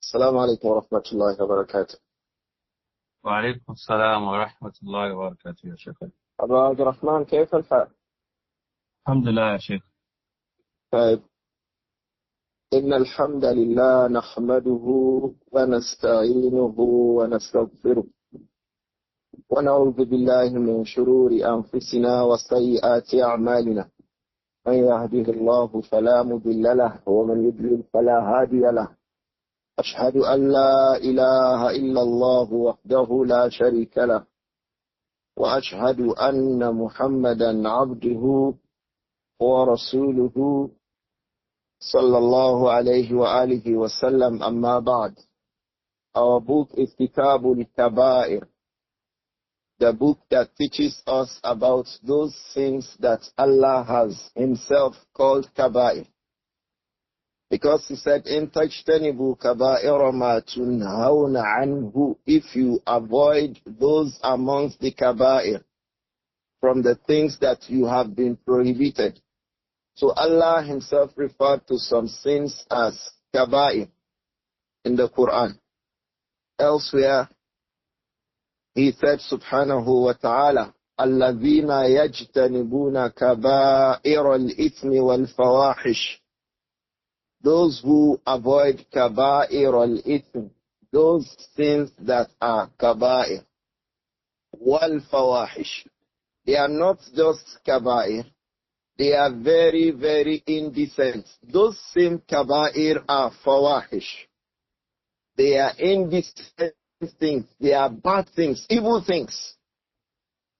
السلام عليكم ورحمة الله وبركاته. وعليكم السلام ورحمة الله وبركاته يا شيخ. أبا عبد الرحمن، كيف الحال؟ الحمد لله يا شيخ. طيب، إن الحمد لله نحمده ونستعينه ونستغفره ونعوذ بالله من شرور أنفسنا وسيئات أعمالنا. من يهده الله فلا مضل له ومن يضلل فلا هادي له. أشهد أن لا إله إلا الله وحده لا شريك له، وأشهد أن محمدا عبده ورسوله صلى الله عليه وآله وسلم. أما بعد. Our book is Kitab Al-Kabāir, the book that teaches us about those things that Allah has Himself called Kabāir. Because He said, "In tajtanibu kabā'ira mā tunhawna anhu," if you avoid those amongst the kabā'ir, from the things that you have been prohibited. So Allah Himself referred to some sins as kabā'ir in the Quran. Elsewhere, He said, subhanahu wa ta'ala, "Alladhīna yajtanibūna kabā'ira al-ithmi wal-fawāhish." Those who avoid kabā'ir al-ithm, those sins that are kabā'ir, wal-fawahish. They are not just kabā'ir, they are very, very indecent. Those same kabā'ir are fawahish. They are indecent things, they are bad things, evil things.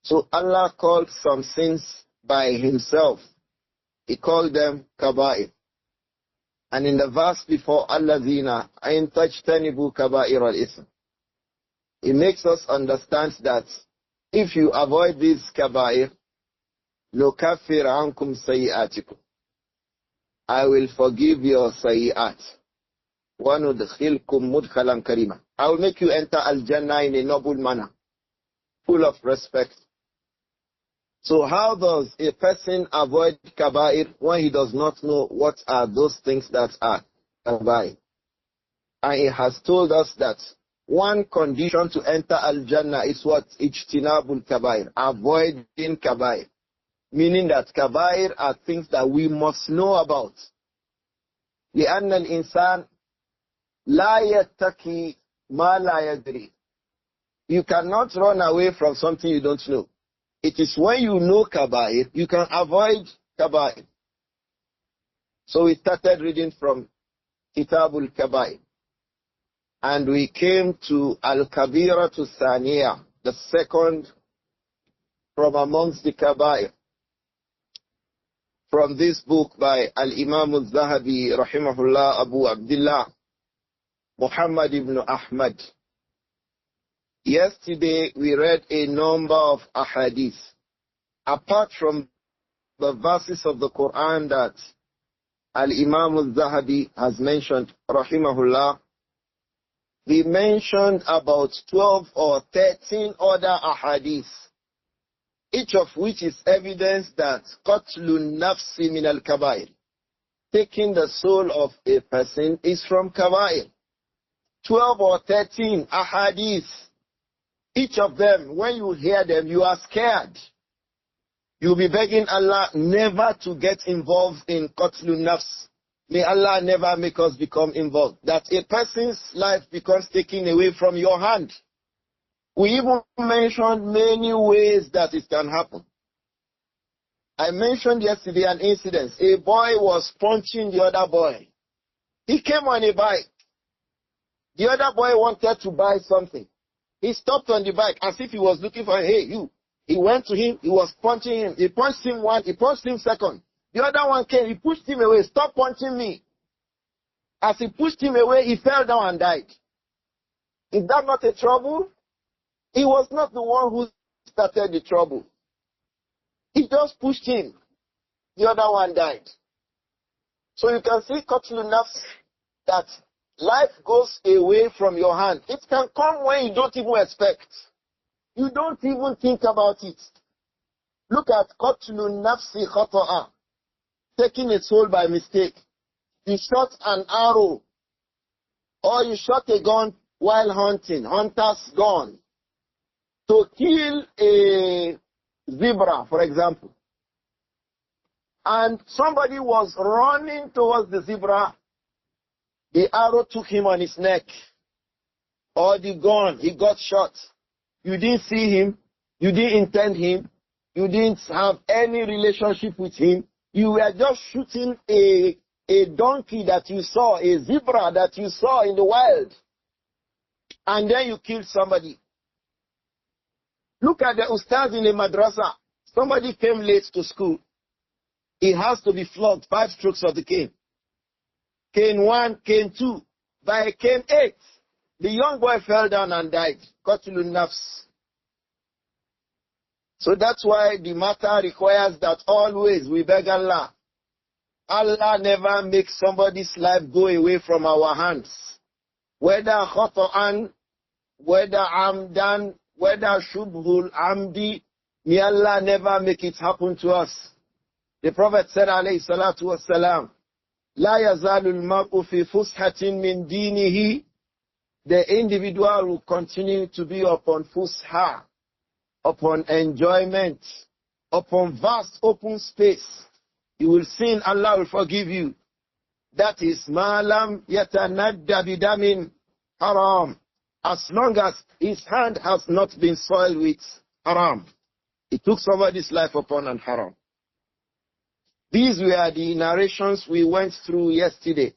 So Allah called some sins by Himself. He called them kabā'ir. And in the verse before, Allazina in tajtanibu kabā'ir al-ithm, it makes us understand that if you avoid these kabā'ir, nukaffir ankum sayi'atikum, I will forgive your sayi'at. Wa nudkhilkum mudkhalan karima, I will make you enter al-Jannah in a noble manner, full of respect. So how does a person avoid kabā'ir when he does not know what are those things that are kabā'ir? And He has told us that one condition to enter al-Jannah is what? Ijtinabul kabā'ir, avoiding kabā'ir. Meaning that kabā'ir are things that we must know about. لأن الإنسان لا يتقي ما لا يدري. You cannot run away from something you don't know. It is when you know kabā'ir, you can avoid kabā'ir. So we started reading from Kitabul Kabāir. And we came to Al-Kabīratu Thāniyah, the second from amongst the Kabā'ir. From this book by Al-Imām Adh-Dhahabi, rahimahullah, Abu Abdullah, Muhammad ibn Ahmad. Yesterday, we read a number of ahadith. Apart from the verses of the Quran that Al-Imām Adh-Dhahabi has mentioned, rahimahullah, we mentioned about 12 or 13 other ahadith, each of which is evidence that qatlun nafsi min al-kabā'ir, taking the soul of a person, is from kabā'ir. 12 or 13 ahadith. Each of them, when you hear them, you are scared. You'll be begging Allah never to get involved in qatlun nafs. May Allah never make us become involved. That a person's life becomes taken away from your hand. We even mentioned many ways that it can happen. I mentioned yesterday an incident. A boy was punching the other boy. He came on a bike. The other boy wanted to buy something. He stopped on the bike as if he was looking for, hey, you. He went to him. He was punching him. He punched him one. He punched him second. The other one came. He pushed him away. Stop punching me. As he pushed him away, he fell down and died. Is that not a trouble? He was not the one who started the trouble. He just pushed him. The other one died. So you can see, qatlun nafs, that life goes away from your hand. It can come when you don't even expect. You don't even think about it. Look at qatlun nafsi khata'a, taking a soul by mistake. He shot an arrow Or you shot a gun while hunting, hunter's gun, to kill a zebra, for example. And somebody was running towards the zebra. The arrow took him on his neck. Or the gun, he got shot. You didn't see him. You didn't intend him. You didn't have any relationship with him. You were just shooting a donkey that you saw, a zebra that you saw in the wild. And then you killed somebody. Look at the ustaz in a madrasa. Somebody came late to school. He has to be flogged 5 strokes of the cane. Cane 1, cane 2. By cane 8, the young boy fell down and died. Qatlun nafs. So that's why the matter requires that always we beg Allah. Allah never makes somebody's life go away from our hands. Whether khata'an, whether amdan, whether shubhul amdi, may Allah never make it happen to us. The Prophet said, alayhi salatu wassalam, La yazalul mar'u fi fushatin min dinihi. The individual will continue to be upon fusha, upon enjoyment, upon vast open space. You will sin, Allah will forgive you. That is ma'lam yatanadda bidamin haram. As long as his hand has not been soiled with haram. He took somebody's life upon an haram. These were the narrations we went through yesterday.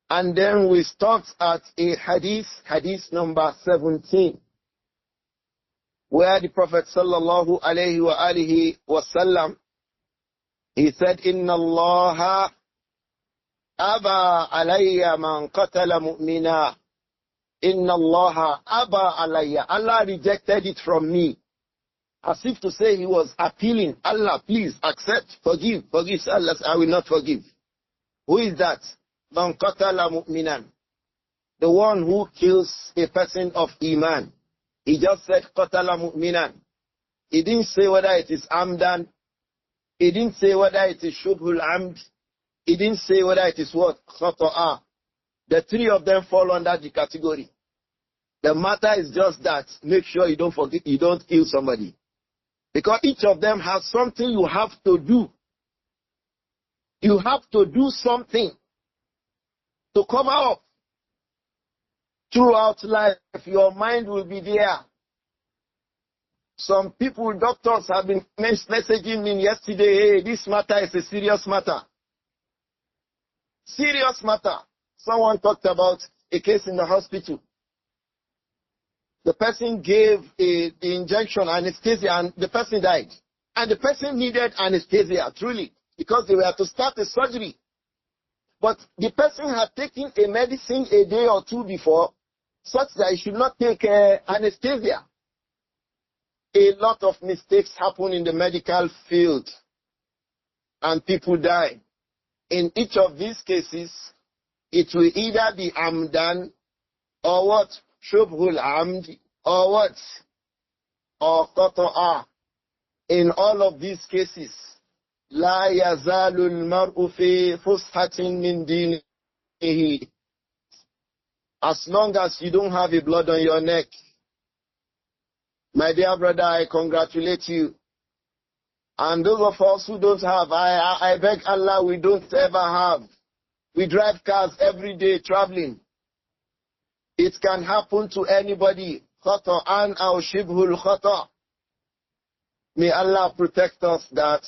And then we stopped at a hadith number 17, where the Prophet sallallahu alayhi wa alihi wasallam, he said, Inna Allah aba alayya man qatala mu'mina. Inna Allah aba alayya. Allah rejected it from me. As if to say he was appealing, Allah, please accept, forgive. Allah, I will not forgive. Who is that? Man qatala mu'minan. The one who kills a person of iman. He just said qatala mu'minan. He didn't say whether it is amdan. He didn't say whether it is shubhul amd. He didn't say whether it is what? Khata'a. The 3 of them fall under the category. The matter is just that, make sure you don't forget, you don't kill somebody. Because each of them has something you have to do. You have to do something to cover up. Throughout life, your mind will be there. Some people, doctors, have been messaging me yesterday, hey, this matter is a serious matter. Serious matter. Someone talked about a case in the hospital. The person gave the injection, anesthesia, and the person died. And the person needed anesthesia, truly, because they were to start a surgery. But the person had taken a medicine a day or 2 before, such that he should not take anesthesia. A lot of mistakes happen in the medical field, and people die. In each of these cases, it will either be amdan, or what? Shubhul amd, or what? Or qata'a. In all of these cases, la yazalul mar'u fi fushatin min dinihi. As long as you don't have a blood on your neck, my dear brother, I congratulate you. And those of us who don't have, I beg Allah, we don't ever have. We drive cars every day traveling. It can happen to anybody. Khata'an aw shibhul khata'. May Allah protect us that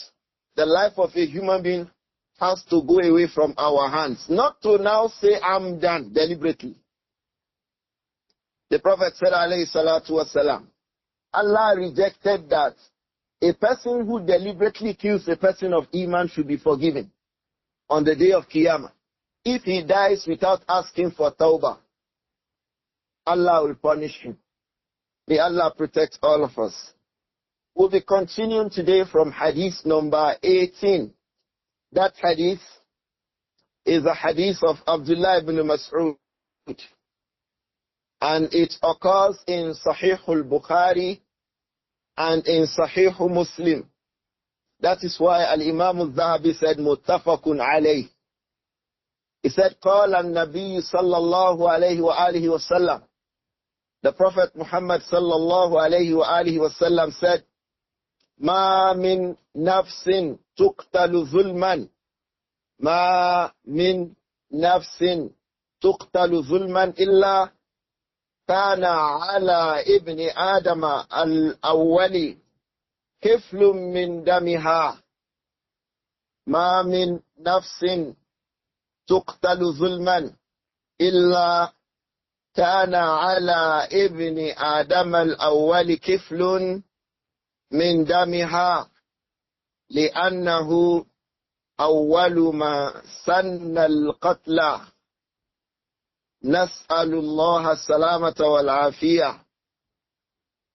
the life of a human being has to go away from our hands. Not to now say, I'm done, deliberately. The Prophet said, alayhi salatu wasalam, Allah rejected that. A person who deliberately kills a person of Iman should be forgiven on the day of Qiyamah. If he dies without asking for tawbah, Allah will punish him. May Allah protect all of us. We'll be continuing today from hadith number 18. That hadith is a hadith of Abdullah ibn Mas'ud. And it occurs in Sahih al-Bukhari and in Sahih Muslim. That is why Al-Imām Adh-Dhahabi said, Muttafaqun alayh. He said, قال النبي صلى الله عليه وآله وسلم. The Prophet Muhammad صلى الله عليه وآله وسلم said, ما من نفس تقتل ظلما ما من نفس تقتل ظلما إلا كان على ابن آدم الأول كفل من دمها. ما من نفس تقتل ظلما إلا كان على ابن آدم الأول كفل من دمها لأنه أول ما سن القتل. نسأل الله السلامة والعافية.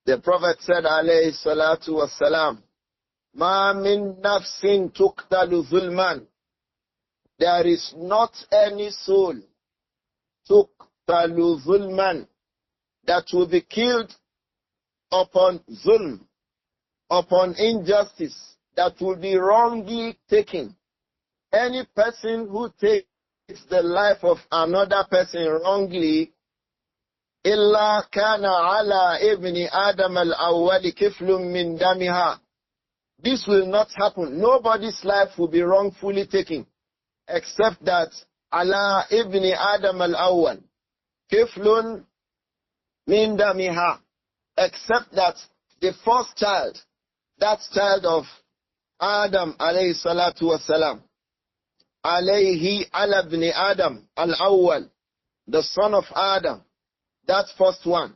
The Prophet said عليه الصلاة والسلام, ما من نفس تقتل ظلما. There is not any soul تقتل ظلما that will be killed upon zulm, upon injustice, that will be wrongly taken. Any person who takes the life of another person wrongly, إلا كان على ابن آدم الأول كفل من دمها. This will not happen. Nobody's life will be wrongfully taken, except that على ابن آدم الأول كفل من دمها, except that the first child, that child of Adam alayhi salatu wasalam, alayhi ala ibn Adam al-awwal, the son of Adam, that first one.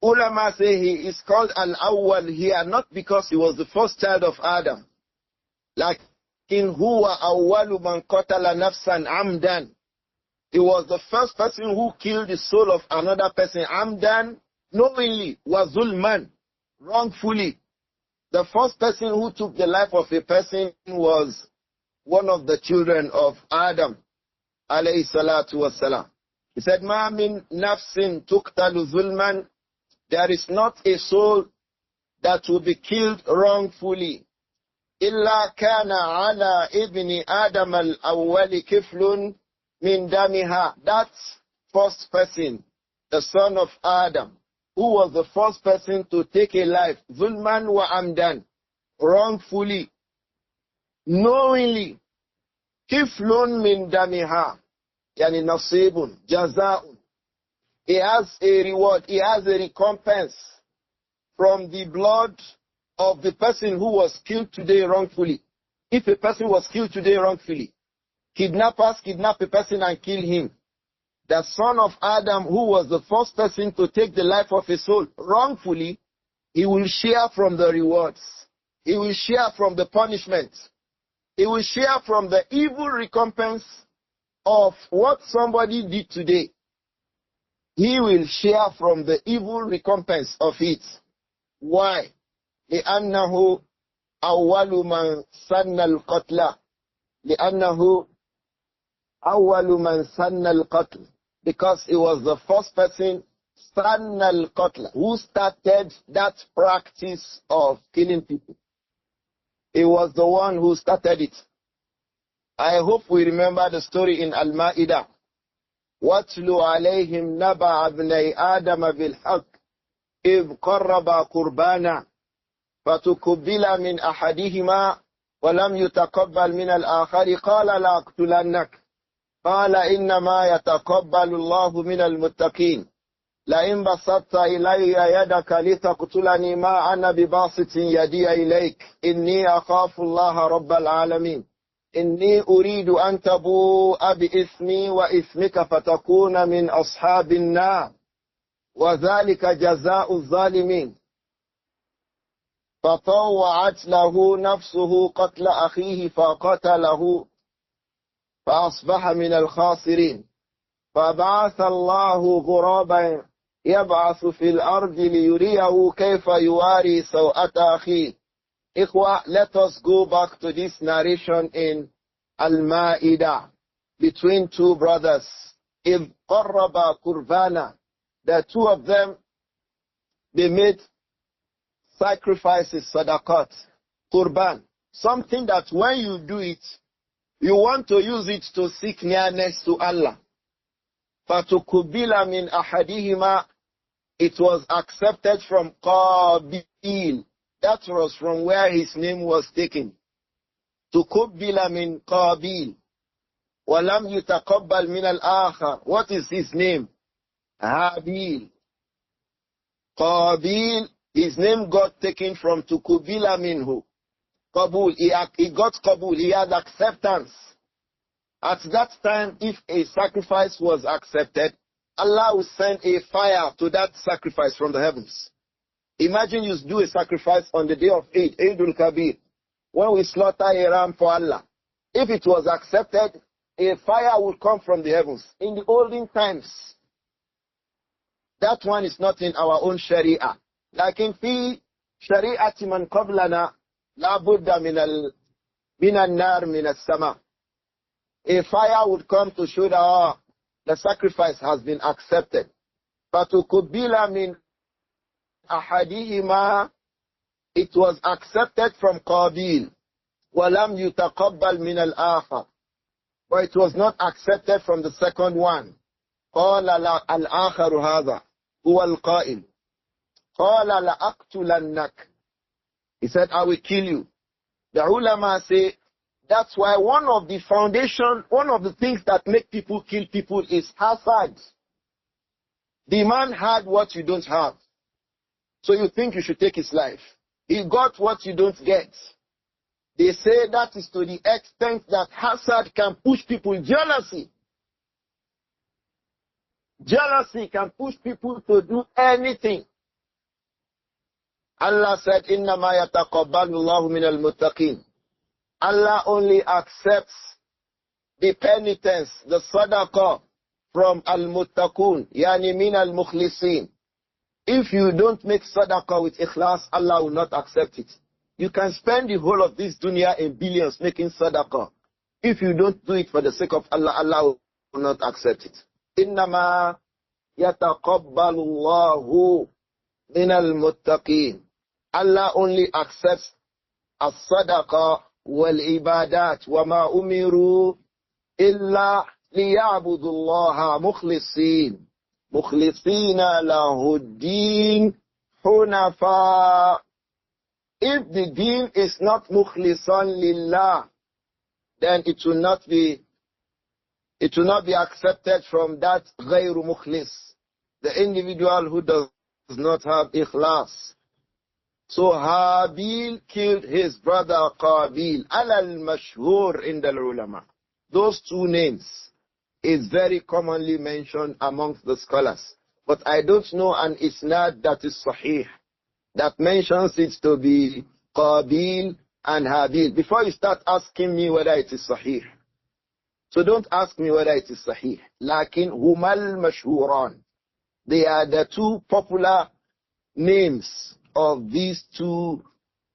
Ulama say he is called al-awwal here not because he was the first child of Adam, like in huwa awwalu man qatala nafsan amdan. He was the first person who killed the soul of another person amdan, knowingly, was zulman, wrongfully. The first person who took the life of a person was one of the children of Adam, alayhi salatu wassalam. He said, Ma min nafsin tuqtalu zulman. There is not a soul that will be killed wrongfully. Illa kana ala ibni Adam al-awwali kiflun min damiha. That first person, the son of Adam, who was the first person to take a life, zulman wa amdan, wrongfully, knowingly, kiflun min damiha, yani nasibun, jaza'un. He has a reward, he has a recompense from the blood of the person who was killed today wrongfully. If a person was killed today wrongfully, kidnappers kidnap a person and kill him. The son of Adam, who was the first person to take the life of a soul wrongfully, he will share from the rewards. He will share from the punishment. He will share from the evil recompense of what somebody did today. He will share from the evil recompense of it. Why? لأنه أول من سن القتل. لأنه أول من سن القتل. Because he was the first person, سن القتل, who started that practice of killing people. He was the one who started it. I hope we remember the story in Al-Ma'idah. وَاتْلُ عَلَيْهِمْ نَبَعَ ابْنَيْ آدَمَ بِالْحَقِّ إِذْ قَرَّبَا قُرْبَانًا فَتُقُبِّلَ مِنْ أَحَدِهِمَا وَلَمْ يُتَقَبَّلْ مِنَ الْآخَرِ قَالَ لَا أَقْتُلَنَّكَ قَالَ إِنَّمَا يَتَقَبَّلُ اللَّهُ مِنَ الْمُتَّقِينَ لَئِنْ بَسَطتَ إِلَيَّ يَدَكَ لِتَقْتُلَنِي مَا أَنَا بِبَاسِطٍ يَدِيَ إِلَيْكَ إِنِّي أَخَافُ اللَّهَ رَبَّ الْعَالَمِينَ إِنِّي أُرِيدُ أَن تَبُوءَ بِإِثْمِي وَإِثْمِكَ فَتَكُونَ مِنْ أَصْحَابِ النَّارِ وَذَلِكَ جَزَاءُ الظَّالِمِينَ فطوعت له نفسه قتل أخيه فقتله فأصبح من الخاسرين فبعث الله غرابا يبعث في الأرض ليريه كيف يواري سوءة أخيه. Ikhwa, let us go back to this narration in Al-Ma'idah between two brothers. إِذْ قَرَّبَا قُرْبَانًا. The two of them, they made sacrifices, sadaqat, qurban. Something that when you do it, You want to use it to seek nearness to Allah. فَتُقُبِّلَ مِنْ أَحَدِهِمَا. It was accepted from Qabil. That was from where his name was taken. تُقُبِّلَ مِنْ قَابِيل. وَلَمْ يُتَقَبَّلْ مِنَ الْآخَرِ. What is his name? Habil. Qabil, his name got taken from Tukubila minhu. Qabul, he got Qabul, he had acceptance. At that time, if a sacrifice was accepted, Allah will send a fire to that sacrifice from the heavens. Imagine you do a sacrifice on the day of Eid, Eidul-Kabīr, when we slaughter a ram for Allah. If it was accepted, a fire would come from the heavens. In the olden times, that one is not in our own Sharia. Lakin fi shari'ati man qablana la budda min an-nar min as-sama. A fire would come to show that the sacrifice has been accepted. Fatukubbila min ahadihima. It was accepted from Qabil. Walam yutaqabbal min al-akhar. But it was not accepted from the second one. قال الآخر هذا هو القائل قال لأقتلنك. He said, I will kill you. The ulama say, that's why one of the things that make people kill people is hasad. The man had what you don't have. So you think you should take his life. He got what you don't get. They say that is to the extent that hasad can push people. Jealousy. Jealousy can push people to do anything. Allah said, إِنَّمَا يَتَقَبَّلُ اللَّهُ مِنَ الْمُتَّقِينَ. Allah only accepts the penitence, the sadaqah from al-muttaqun, yani min al-mukhlisin. If you don't make sadaqah with ikhlas, Allah will not accept it. You can spend the whole of this dunya in billions making sadaqah. If you don't do it for the sake of Allah, Allah will not accept it. إِنَّمَا يَتَقَبَّلُ اللَّهُ مِنَ الْمُتَّقِينَ. Allah only accepts as-sadaqah wal-ibadat wa ma umiru illa liya'budu Allah mukhlisin lahu ad-din hunafa. If the deen is not mukhlisan lillah, then it will not be accepted from that ghayru mukhlis, the individual who does not have ikhlas. So Habil killed his brother Qabil. Al-mashhur in the ulama. Those two names is very commonly mentioned amongst the scholars. But I don't know an isnad that is sahih, that mentions it to be Qabil and Habil. Before you start asking me whether it is sahih. So don't ask me whether it is sahih. Lakin humal mashhuran. They are the two popular names of these two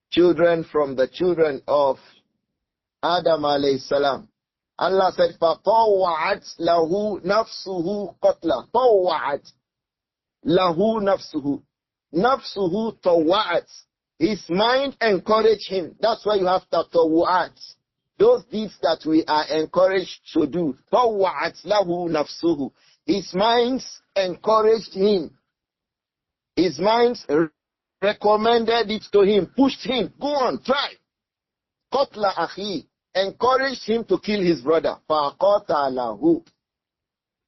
children from the children of Adam alayhi salam. Allah said, فَطَوَّعَتْ لَهُ نَفْسُهُ قَتْلًا. طَوَّعَتْ لَهُ نَفْسُهُ. نَفْسُهُ طَوَّعَتْ. His mind encouraged him. That's why you have tatawu'at. Those deeds that we are encouraged to do. طَوَّعَتْ لَهُ نَفْسُهُ. His minds encouraged him. His minds recommended it to him, pushed him, go on, try. Qatla akhi, encouraged him to kill his brother. Faqatalahu.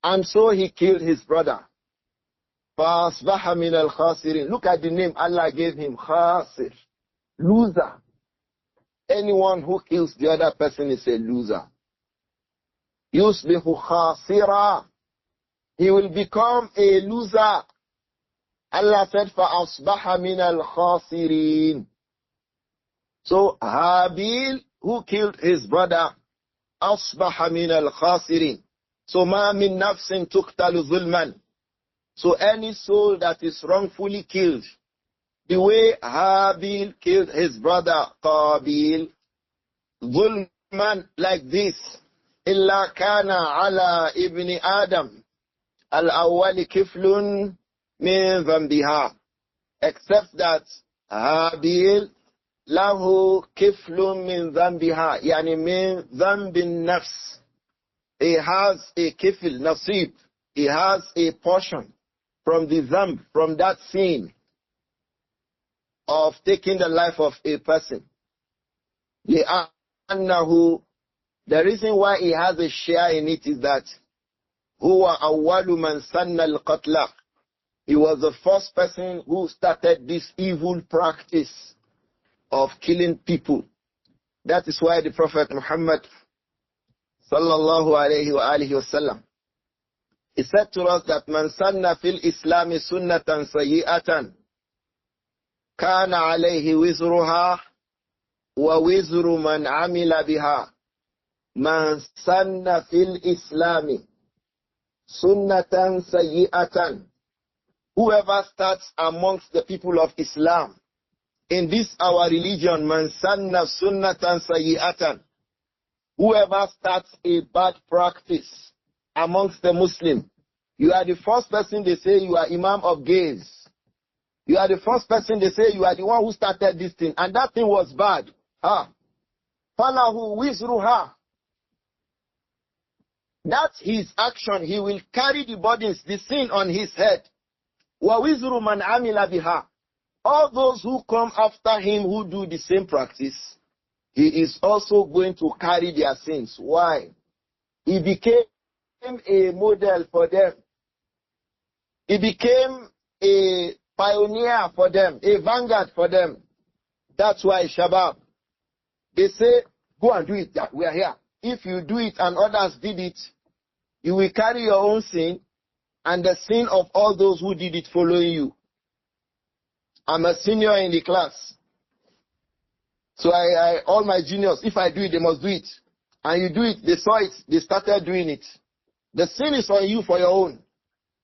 And so he killed his brother. Fasbaha min al-khasirin. Look at the name Allah gave him, khasir, loser. Anyone who kills the other person is a loser. Yusbihu khasira. He will become a loser. Allah said, فَأَصْبَحَ مِنَ الْخَاسِرِينَ. So Habil, who killed his brother, أَصْبَحَ مِنَ الْخَاسِرِينَ. So مَا مِن نَفْسٍ تُقْتَلُ ظُلْمًا. So any soul that is wrongfully killed, the way Habil killed his brother Qabil, ظُلْمًا, like this, إِلَّا كَانَ عَلَى إِبْنِ آدَمَ الْأَوَّلِ كِفْلٌ min dhanbiha, except that Habil له كفل من ذنبها يعني من ذنب النفس. He has a kifl, nasib. He has a portion from the dhanb, from that sin of taking the life of a person. لأنه, the reason why he has a share in it is that هو أول من سن القتل. He was the first person who started this evil practice of killing people. That is why the Prophet Muhammad sallallahu alayhi wa alihi wasallam, he said to us that man sanna fil islami sunnatan sayyi'atan kana alayhi wizruha wa wizru man amila biha. Man sanna fil islami sunnatan sayyi'atan. Whoever starts amongst the people of Islam in this our religion, man sanna sunnatan sayyi'atan. Whoever starts a bad practice amongst the Muslims, you are the first person they say you are Imam of gays. You are the first person they say you are the one who started this thing, and that thing was bad. Falahu wizruha. That's his action. He will carry the burdens, the sin on his head. Wa wizru man amila biha. All those who come after him who do the same practice, he is also going to carry their sins. Why? He became a model for them. He became a pioneer for them, a vanguard for them. That's why Shabab, they say, go and do it, that we are here. If you do it and others did it, you will carry your own sin and the sin of all those who did it following you. I'm a senior in the class. So all my juniors, if I do it, they must do it. And you do it, they saw it, they started doing it. The sin is on you for your own.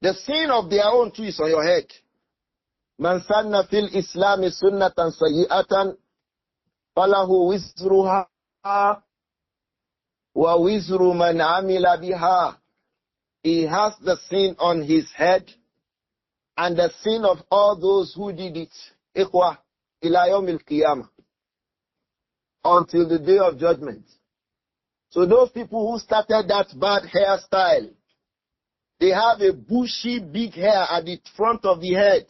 The sin of their own too is on your head. Man sanna fil islami sunnatan sayyi'atan falahu wizruha wa wizru man amila biha. He has the sin on his head and the sin of all those who did it. Ikhwa, ila yawmil qiyamah. Until the day of judgment. So those people who started that bad hairstyle, they have a bushy big hair at the front of the head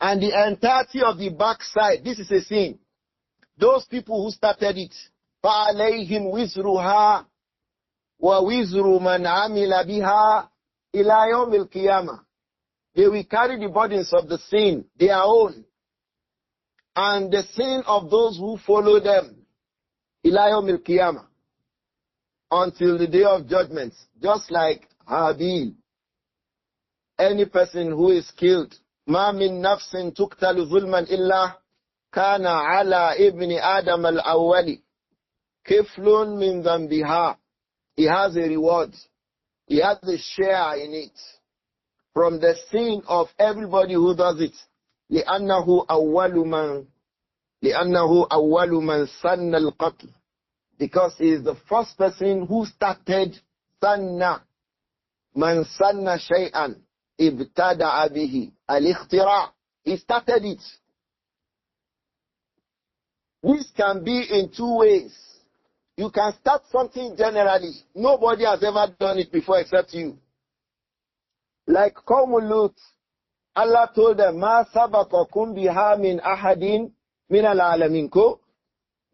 and the entirety of the back side. This is a sin. Those people who started it, فَعَلَيْهِمْ وِزْرُهَا وَوِزْرُ مَنْ عَمِلَ بِهَا إِلَى يَوْمِ الْقِيَامَةِ. They will carry the burdens of the sin, their own, and the sin of those who follow them, إِلَى يَوْمِ الْقِيَامَةِ, until the day of judgment. Just like Habil, any person who is killed, مَا مِن نَفْسٍ تُقْتَلُ ظُلْمًا إِلَّا كَانَ عَلَى إِبْنِ آدَمَ الْأَوَّلِ كِفْلٌ مِنْ ذَنْبِهَا. He has a reward. He has a share in it from the sin of everybody who does it. لأنه أول من سن القتل. Because he is the first person who started sanna. Man sanna shay'an ibtada'a bihi al-ikhtira'. He started it. This can be in two ways. You can start something generally. Nobody has ever done it before except you. Like Qawmul Lut, Allah told them, "Ma sabaqakum biha min ahadin min al-alamin."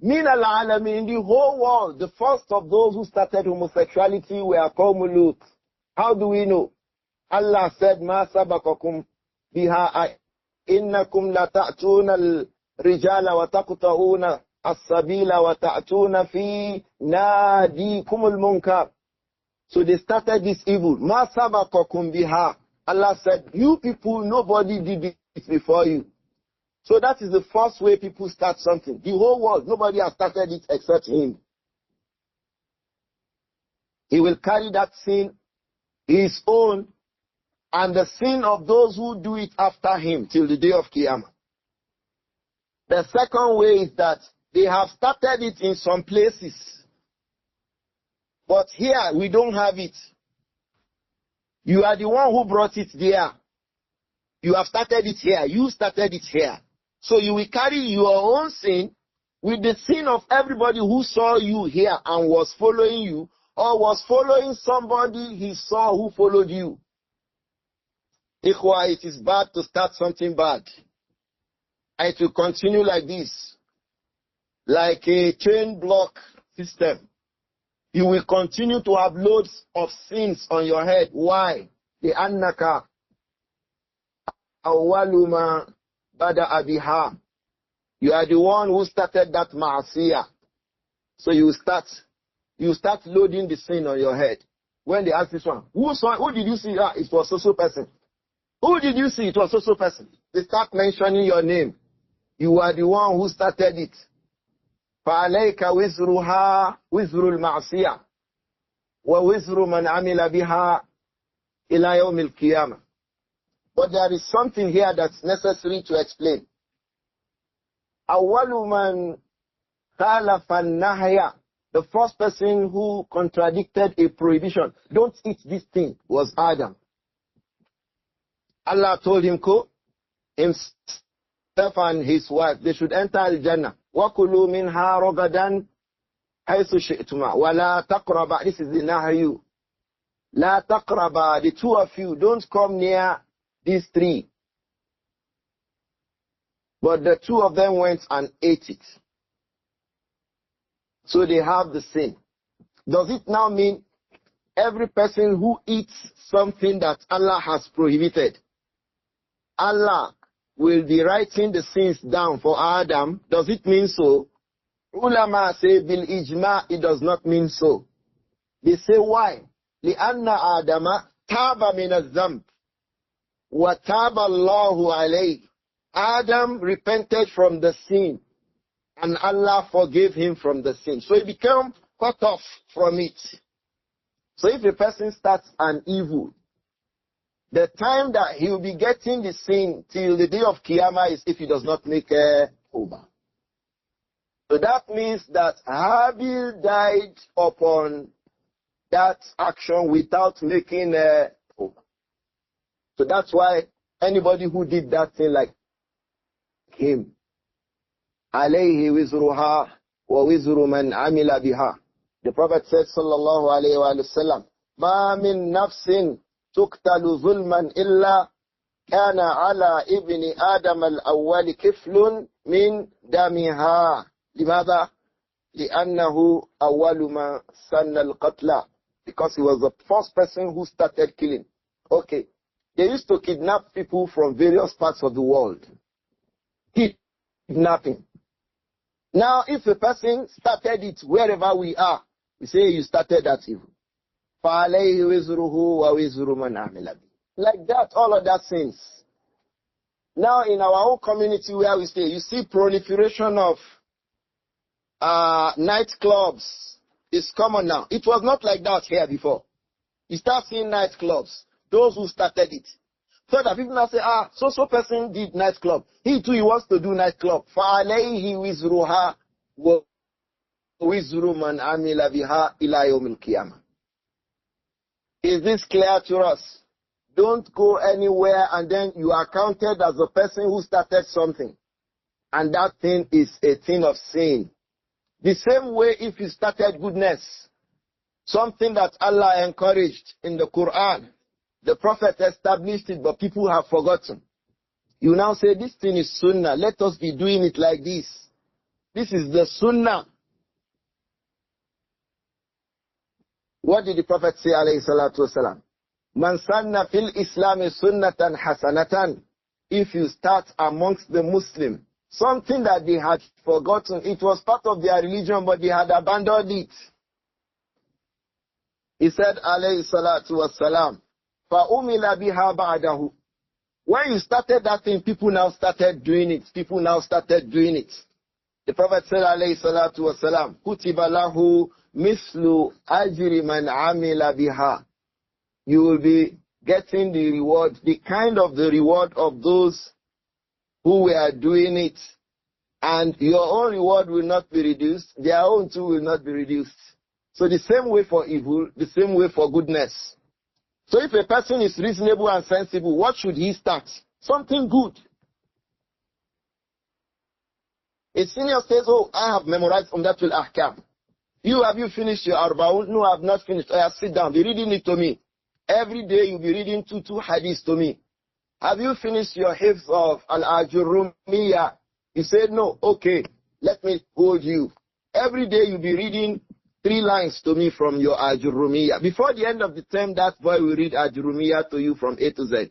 Min al-alamin, in the whole world, the first of those who started homosexuality were Qawmul Lut. How do we know? Allah said, "Ma sabaqakum biha innakum la ta'tuna al-rijala wa taqta'una as-sabila wa ta'tuna fi nadikum al-munkar." So they started this evil. Ma sabaqakum biha. Allah said, you people, nobody did it before you. So that is the first way people start something. The whole world, nobody has started it except him. He will carry that sin, his own, and the sin of those who do it after him till the day of Qiyamah. The second way is that they have started it in some places. But here, we don't have it. You are the one who brought it there. You have started it here. You started it here. So you will carry your own sin with the sin of everybody who saw you here and was following you, or was following somebody he saw who followed you. Ikhwa, it is bad to start something bad. And it will continue like this, like a chain block system. You will continue to have loads of sins on your head. Why? لأنك أول ما بدأ بها. You are the one who started that ma'asiyah. So you start loading the sin on your head. When they ask this one, who did you see? Ah, it was so person. Who did you see? It was so person. They start mentioning your name. You are the one who started it. فَعَلَيْكَ وِزْرُهَا وِزْرُ الْمَعْصِيَةِ وَوِزْرُ مَنْ عَمِلَ بِهَا إِلَى يَوْمِ الْقِيَامَةِ. But there is something here that's necessary to explain. أَوَّلُ مَنْ خَالَفَ النَّهْيَ. The first person who contradicted a prohibition, don't eat this thing, was Adam. Allah told him, himself and his wife, they should enter Al-Jannah. وَكُلُوا مِنْهَا رَغَدًا حَيْثُ شِئْتُمَا وَلَا تَقْرَبَا. This is the Nahyu. لَا تَقْرَبَا. The two of you, don't come near these three. But the two of them went and ate it. So they have the sin. Does it now mean every person who eats something that Allah has prohibited, Allah will be writing the sins down for Adam? Does it mean so? Ulama say bil ijma, it does not mean so. They say why? لأن آدم تاب من الذنب وتاب الله عليه. Adam repented from the sin and Allah forgave him from the sin. So he became cut off from it. So if a person starts an evil, the time that he will be getting the sin till the day of Qiyamah is if he does not make a tawbah. So that means that Habil died upon that action without making a tawbah. So that's why anybody who did that thing like him, alayhi wizruha wa wizru man amila biha. The Prophet said, sallallahu alayhi wa sallam, ma min nafsin تقتل ظلما إلا كان على ابن آدم الأول كفل من دمها. لماذا؟ لأنه أول ما سن القتل. Because he was the first person who started killing. Okay. They used to kidnap people from various parts of the world. Kidnapping. Now, if a person started it wherever we are, we say you started that evil. فَعَلَيْهِ وِزْرُهُ وَوِزْرُ مَنْ عَمِلَ بِهِ. Like that, all of that sins. Now, in our own community where we stay, you see proliferation of nightclubs. It's common now. It was not like that here before. You start seeing nightclubs. Those who started it. So that people now say, so person did nightclub. He too, he wants to do nightclub. فَعَلَيْهِ وِزْرُهَا وَوِزْرُ مَنْ عَمِلَ بِهَا إِلَى يَوْمِ الْقِيَامَةِ. Is this clear to us? Don't go anywhere and then you are counted as a person who started something. And that thing is a thing of sin. The same way if you started goodness, something that Allah encouraged in the Quran, the Prophet established it, but people have forgotten. You now say, this thing is sunnah. Let us be doing it like this. This is the sunnah. What did the Prophet say, alayhi salatu wasalam? Man sanna fil islami sunnatan hasanatan. If you start amongst the Muslims, something that they had forgotten, it was part of their religion, but they had abandoned it. He said, alayhi salatu wasalam, فَأُمِلَ بِهَا بَعْدَهُ. When you started that thing, people now started doing it. People now started doing it. The Prophet said, alayhi salatu wasalam, كُتِبَ لَهُ mislu ajri man amila biha. You will be getting the reward, the kind of the reward of those who were doing it. And your own reward will not be reduced. Their own too will not be reduced. So the same way for evil, the same way for goodness. So if a person is reasonable and sensible, what should he start? Something good. A senior says, oh, I have memorized Umdatul Ahkam. Have you finished your Arbaun? No, I have not finished. Sit down, be reading it to me. Every day you'll be reading two hadiths to me. Have you finished your hifz of Al-Ajurumiyya? He said, no, okay, let me hold you. Every day you'll be reading 3 lines to me from your Ajurumiyya. Before the end of the term, that boy will read Ajurumiyya to you from A to Z.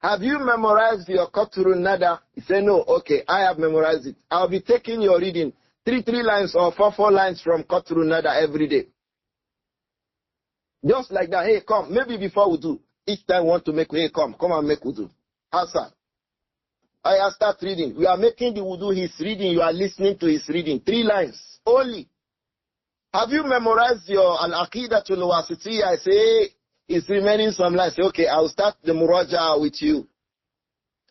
Have you memorized your Qatrun Nada? He said, no, okay, I have memorized it. I'll be taking your reading 3 lines or 4 lines from Qatrun Nada every day. Just like that, hey, come, maybe before we do, each time we want to make, hey, come and make wudu. Answer. I start reading. We are making the wudu, he's reading, you are listening to his reading. 3 lines only. Have you memorized your Al-Aqidatul Wasitiyya? I say, hey, it's remaining some lines. Say, okay, I'll start the Muraja with you.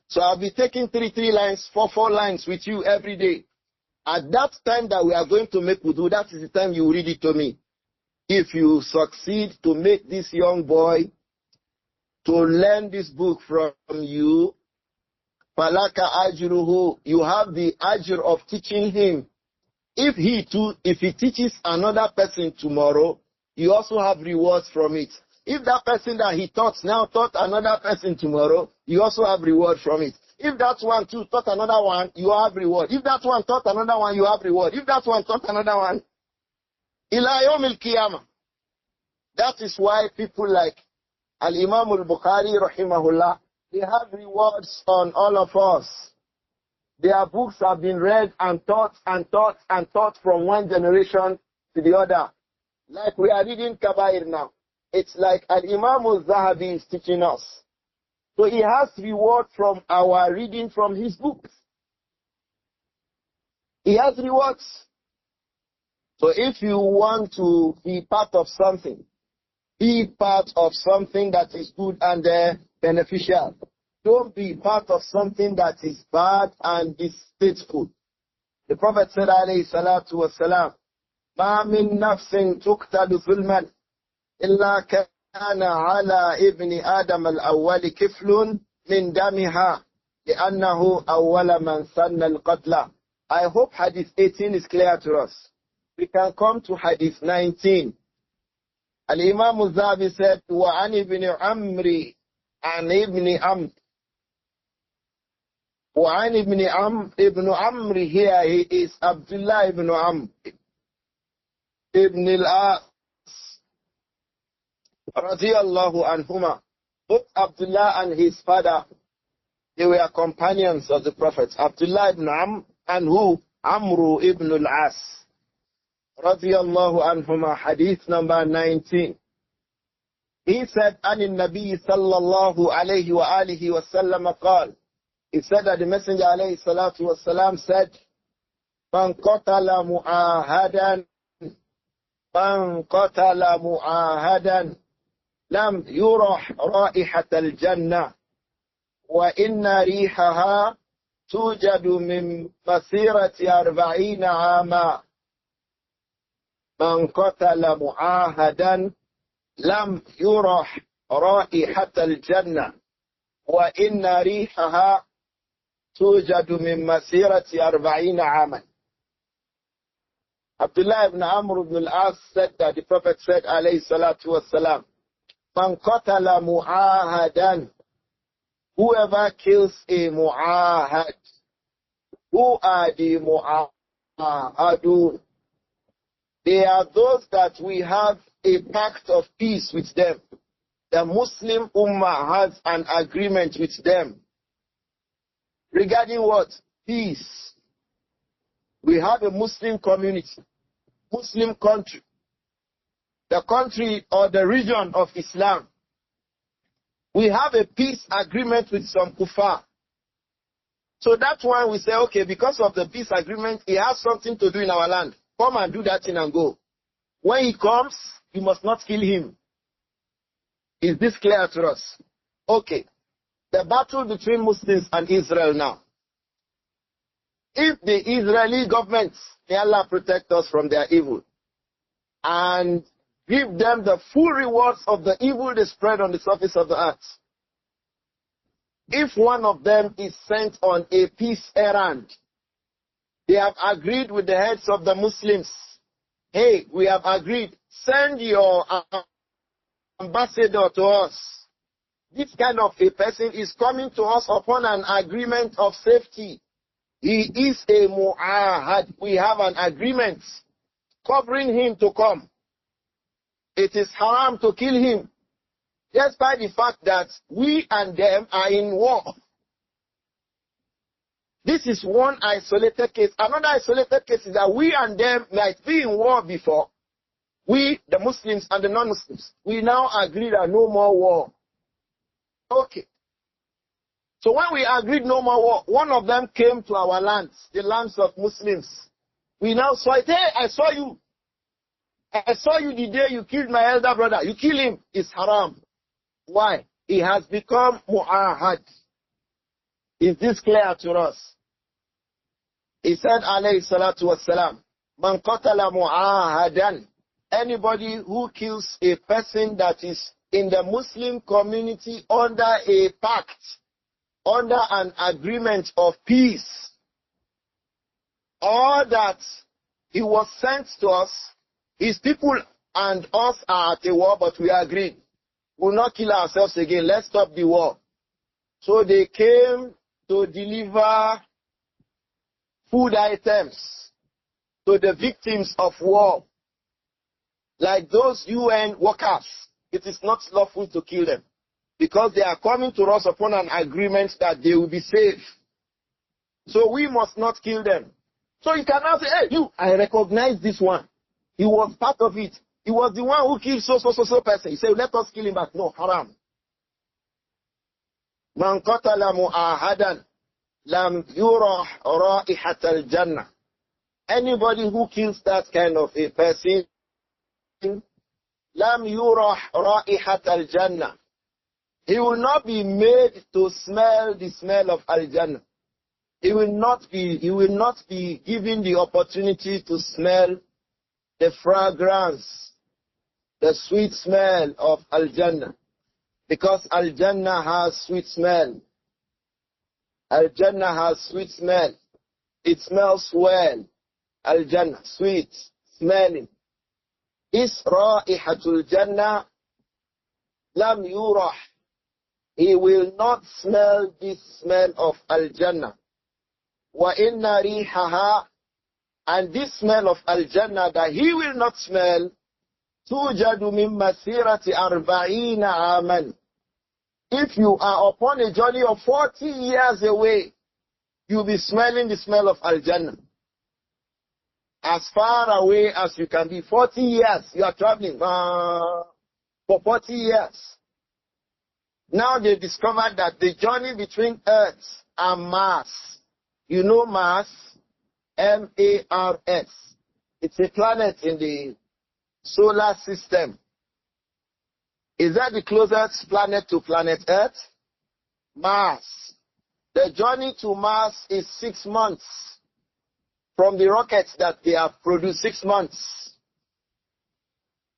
So I'll be taking 3 lines, 4 lines with you every day. At that time that we are going to make wudu, that is the time you read it to me. If you succeed to make this young boy to learn this book from you, falaka ajruhu, you have the ajr of teaching him. If he teaches another person tomorrow, you also have rewards from it. If that person that he taught now taught another person tomorrow, you also have reward from it. If that one too taught another one, you have reward. If that one taught another one, you have reward. If that one taught another one, ila yawm al-qiyamah. That is why people like Al-Imām Al-Bukhari rahimahullah, they have rewards on all of us. Their books have been read and taught from one generation to the other. Like we are reading Kabāir now. It's like Al-Imām Adh-Dhahabi is teaching us. So he has reward from our reading from his books. He has rewards. So if you want to be part of something, be part of something that is good and beneficial. Don't be part of something that is bad and distasteful. The Prophet said, alayhi salatu wasalam, مَا مِن نَفْسٍ تُقْتَلُ ظُلْمًا إِلَّا كَانَ عَلَى إِبْنِ آدَمَ الْأَوَّلِ كِفْلٌ مِنْ دَمِهَا لِأَنَّهُ أَوَّلَ مَنْ سَنَّ الْقَتْلَ. I hope Hadith 18 is clear to us. We can come to Hadith 19. Al-Imām Adh-Dhahabi said, وَعَنِ ابْنِ عَمْرِ عَنِ ابْنِ عَمْرِ. وعن ابن عمرو here he is Abdullah ibn Amr ibn al-As radiyallahu anhuma. Both Abdullah and his father, they were companions of the Prophet. Abdullah ibn Amr and who? Amr ibn al-As radiyallahu anhuma. Hadith number 19. He said, عن النبي صلى الله عليه وآله وسلم قال. He said that the Messenger alayhi salatu wasalam said, Man qatala mu'ahadan lam yurah ra'ihat al-jannah wa inna rihaha tujadu min masirati 40 ama. Man qatala mu'ahadan lam yurah ra'ihat al-jannah wa inna rihaha توجد من مسيرة 40 عاما. Abdullah ibn Amr ibn al-As said that the Prophet said, alayhi salatu wassalam, Man qatala mu'ahadan, whoever kills a mu'ahad. Who are the mu'ahadun? They are those that we have a pact of peace with them. The Muslim Ummah has an agreement with them. Regarding what? Peace. We have a Muslim community, Muslim country, the country or the region of Islam. We have a peace agreement with some kuffar. So that's why we say, okay, because of the peace agreement, he has something to do in our land. Come and do that thing and go. When he comes, you must not kill him. Is this clear to us? Okay. The battle between Muslims and Israel now. If the Israeli government, may Allah protect us from their evil, and give them the full rewards of the evil they spread on the surface of the earth. If one of them is sent on a peace errand, They have agreed with the heads of the Muslims. Hey, we have agreed. Send your ambassador to us. This kind of a person is coming to us upon an agreement of safety. He is a mu'ahad. We have an agreement covering him to come. It is haram to kill him, despite the fact that we and them are in war. This is one isolated case. Another isolated case is that we and them might be in war before. We, the Muslims and the non-Muslims, we now agree that no more war. Okay. So when we agreed no more war, one of them came to our lands, the lands of Muslims. We now saw it. Hey, I saw you. I saw you the day you killed my elder brother. You kill him. It's haram. Why? He has become mu'ahad. Is this clear to us? He said, alayhi salatu wassalam, man qatala mu'ahadan. Anybody who kills a person that is in the Muslim community under a pact, under an agreement of peace, or that he was sent to us, his people and us are at a war, but we agreed. We'll not kill ourselves again. Let's stop the war. So they came to deliver food items to the victims of war. Like those UN workers, it is not lawful to kill them because they are coming to us upon an agreement that they will be safe. So we must not kill them. So you cannot say, hey, you, I recognize this one. He was part of it. He was the one who killed so person. He said, let us kill him back. No, haram. Man qatala mu'ahadan lam yurah ra'ihat al-jannah. Anybody who kills that kind of a person, lam yurah ra'ihat al-jannah. He will not be made to smell the smell of al-jannah. He will not be given the opportunity to smell the fragrance, the sweet smell of al-jannah. Because al-jannah has sweet smell. Al-jannah has sweet smell. It smells well. Al-jannah, sweet, smelling. Is ra'ihatul jannah lam yurah. He will not smell this smell of al-jannah. Wa inna rihaha, and this smell of al-jannah that he will not smell, tujadu min masirati arba'ina aman. If you are upon a journey of 40 years away, you'll be smelling the smell of al-jannah. As far away as you can be, 40 years, you are traveling for 40 years. Now they discovered that the journey between Earth and Mars, you know Mars, M-A-R-S. It's a planet in the solar system. Is that the closest planet to planet Earth? Mars. The journey to Mars is 6 months. From the rockets that they have produced, 6 months.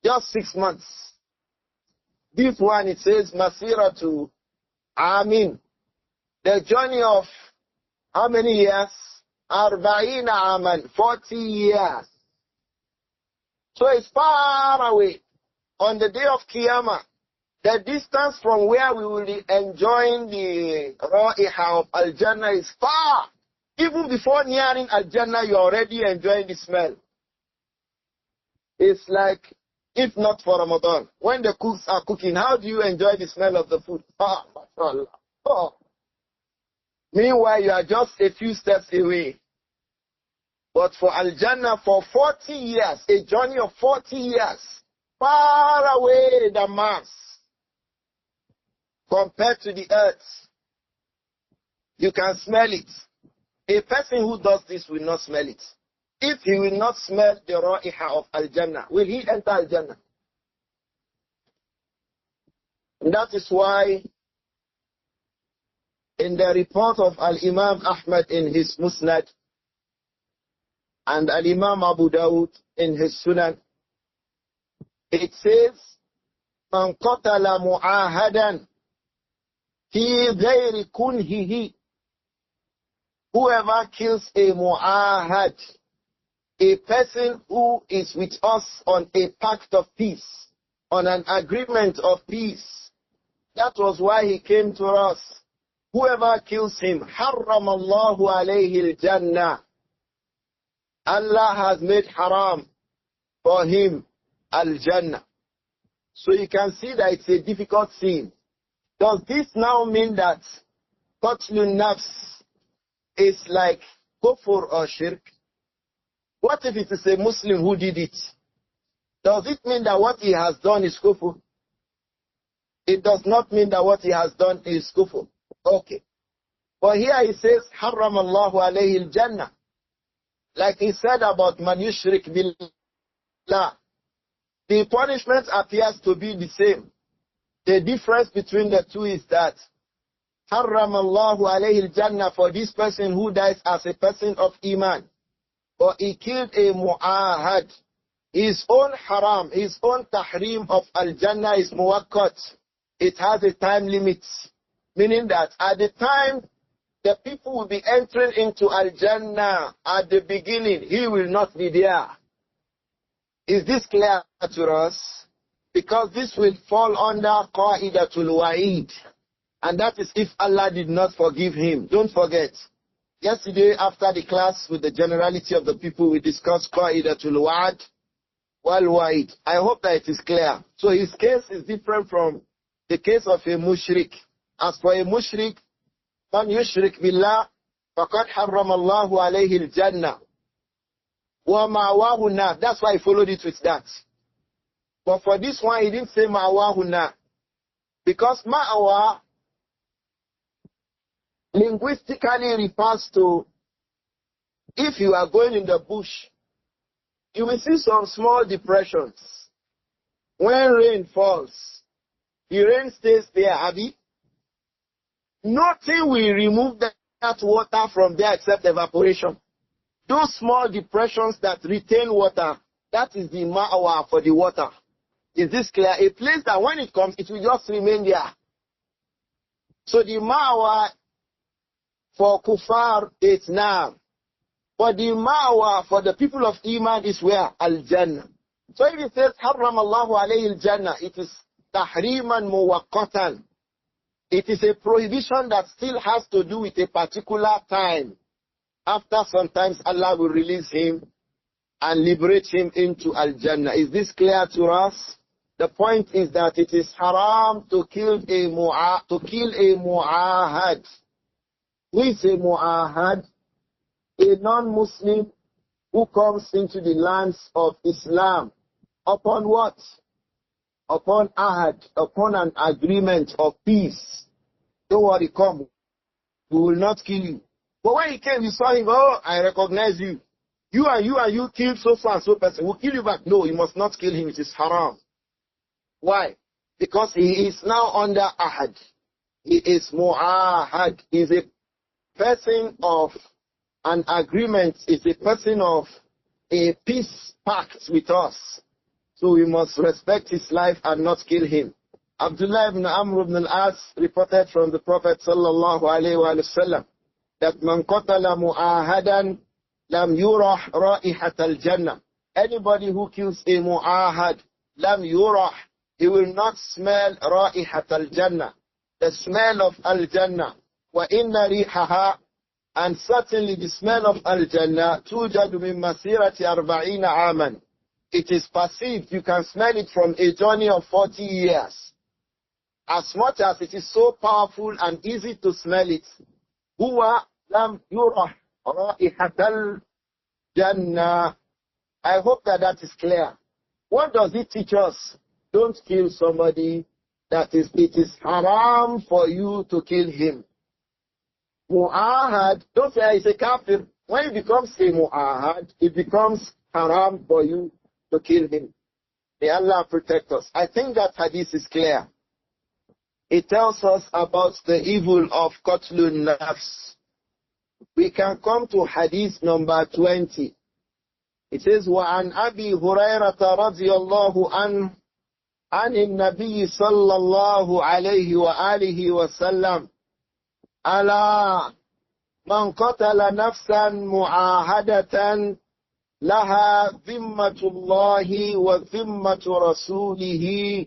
Just 6 months. This one, it says, Masira to Amin. The journey of how many years? Arba'ina Aman, 40 years. So it's far away. On the day of Qiyamah, the distance from where we will be enjoying the Ra'iha of Al-Jannah is far. Even before nearing Al-Jannah, you're already enjoying the smell. It's like, if not for Ramadan, when the cooks are cooking, how do you enjoy the smell of the food? Oh. Meanwhile, you are just a few steps away. But for Al-Jannah, for 40 years, a journey of 40 years, far away the Mars, compared to the earth, you can smell it. A person who does this will not smell it. If he will not smell the Ra'iha of Al-Jannah, will he enter Al-Jannah? And that is why in the report of Al-Imām Ahmad in his Musnad and Al-Imām Abu Dawud in his Sunan, it says, Man qatala mu'ahadan fi ghayri kunhihi. whoever kills a mu'ahad, a person who is with us on a pact of peace, on an agreement of peace, that was why he came to us. Whoever kills him, حَرَّمَ اللَّهُ عَلَيْهِ الْجَنَّةِ. Allah has made haram for him al-Jannah. So you can see that it's a difficult sin. Does this now mean that qatlun nafs is like kufr or shirk? What if it is a Muslim who did it? Does it mean that what he has done is kufr? It does not mean that what he has done is kufr. Okay. But here he says, حَرَّمَ اللَّهُ عَلَيْهِ الْجَنَّةِ. Like he said about man yushrik billah. The punishment appears to be the same. The difference between the two is that حَرَّمَ اللَّهُ عَلَيْهِ الْجَنَّةِ for this person who dies as a person of Iman. Or he killed a mu'ahad. His own haram, his own tahrim of al-Jannah is muwaqqat. It has a time limit. Meaning that at the time the people will be entering into al-Jannah at the beginning, he will not be there. Is this clear to us? Because this will fall under qa'idatul wa'id. And that is if Allah did not forgive him. Don't forget. Yesterday after the class with the generality of the people, we discussed qa'idatul wa'ad wal wa'id. I hope that it is clear. So his case is different from the case of a mushrik. As for a mushrik, man yushrik billah, faqad harrama Allahu alayhi al-jannah. Wa ma'wahu nar. That's why I followed it with that. But for this one, he didn't say ma'wahu nar. Because ma'wa linguistically refers to if you are going in the bush, you will see some small depressions. When rain falls, the rain stays there, Abi. Nothing will remove that water from there except evaporation. Those small depressions that retain water, that is the ma'wa for the water. Is this clear? A place that when it comes, it will just remain there. So the ma'wa for kuffar is now. But the ma'wa for the people of Iman is where? Al-Jannah. So if it says, حَرَّمَ اللَّهُ عَلَيْهِ الْجَنَّةِ, it is tahriman muwaqqatan. It is a prohibition that still has to do with a particular time. After sometimes Allah will release him and liberate him into Al-Jannah. Is this clear to us? The point is that it is haram to kill a mu'ahad. Who is a mu'ahad? A non-Muslim who comes into the lands of Islam. Upon what? Upon ahad, upon an agreement of peace. Don't worry, come. We will not kill you. But when he came, you saw him, oh, I recognize you. You killed so and so person. We'll kill you back. No, you must not kill him. It is haram. Why? Because he is now under ahad. He is mu'ahad. He is a person of an agreement. He is a person of a peace pact with us. So we must respect his life and not kill him. Abdullah ibn Amr ibn al-As reported from the Prophet sallallahu alayhi wa sallam that man qatala mu'ahadan lam yurah ra'ihat al-jannah. Anybody who kills a mu'ahad, lam yurah, he will not smell ra'ihat al-jannah, the smell of al-jannah. Wa inna rihaha, and certainly the smell of al-jannah, tujadu min masirati arba'ina aman. It is perceived, you can smell it from a journey of 40 years. As much as it is so powerful and easy to smell it, huwa lam yurah ra'ihat al-jannah. I hope that is clear. What does it teach us? Don't kill somebody. It is haram for you to kill him. Mu'ahad, don't say it's a kafir. When it becomes a mu'ahad, it becomes haram for you to kill him. May Allah protect us. I think that hadith is clear. It tells us about the evil of qatlun nafs. We can come to hadith number 20. It says, وَعَنْ أَبِي هُرَيْرَةَ رَضِيَ اللَّهُ عَنْهُ عَنِ النَّبِيِّ صَلَّى اللَّهُ عَلَيْهِ وَآلِهِ وَسَلَّمَ أَلَا من قتل نفسا معاهدة لها ذمة الله وذمة رسوله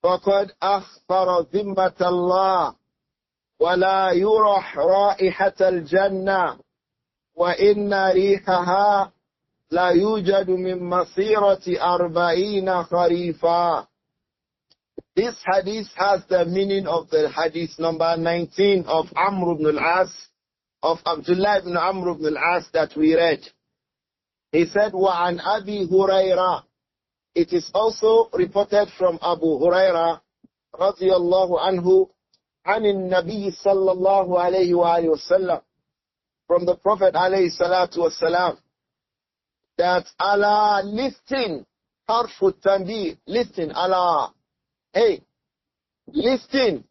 فقد أخفر ذمة الله ولا يرح رائحة الجنة وإن ريحها لا يوجد من مسيرة 40 خريفا. This hadith has the meaning of the hadith number 19 of Amr ibn al-As, of Abdullah ibn Amr ibn al-As that we read. He said, وَعَنْ أَبِي هُرَيْرَةَ. It is also reported from Abu Huraira رضي الله عنه عن النبي صلى الله عليه وآله وسلم, from the Prophet عليه الصلاة والسلام, that Allah, listen, harfu tanbih, listen, Allah, hey, listen.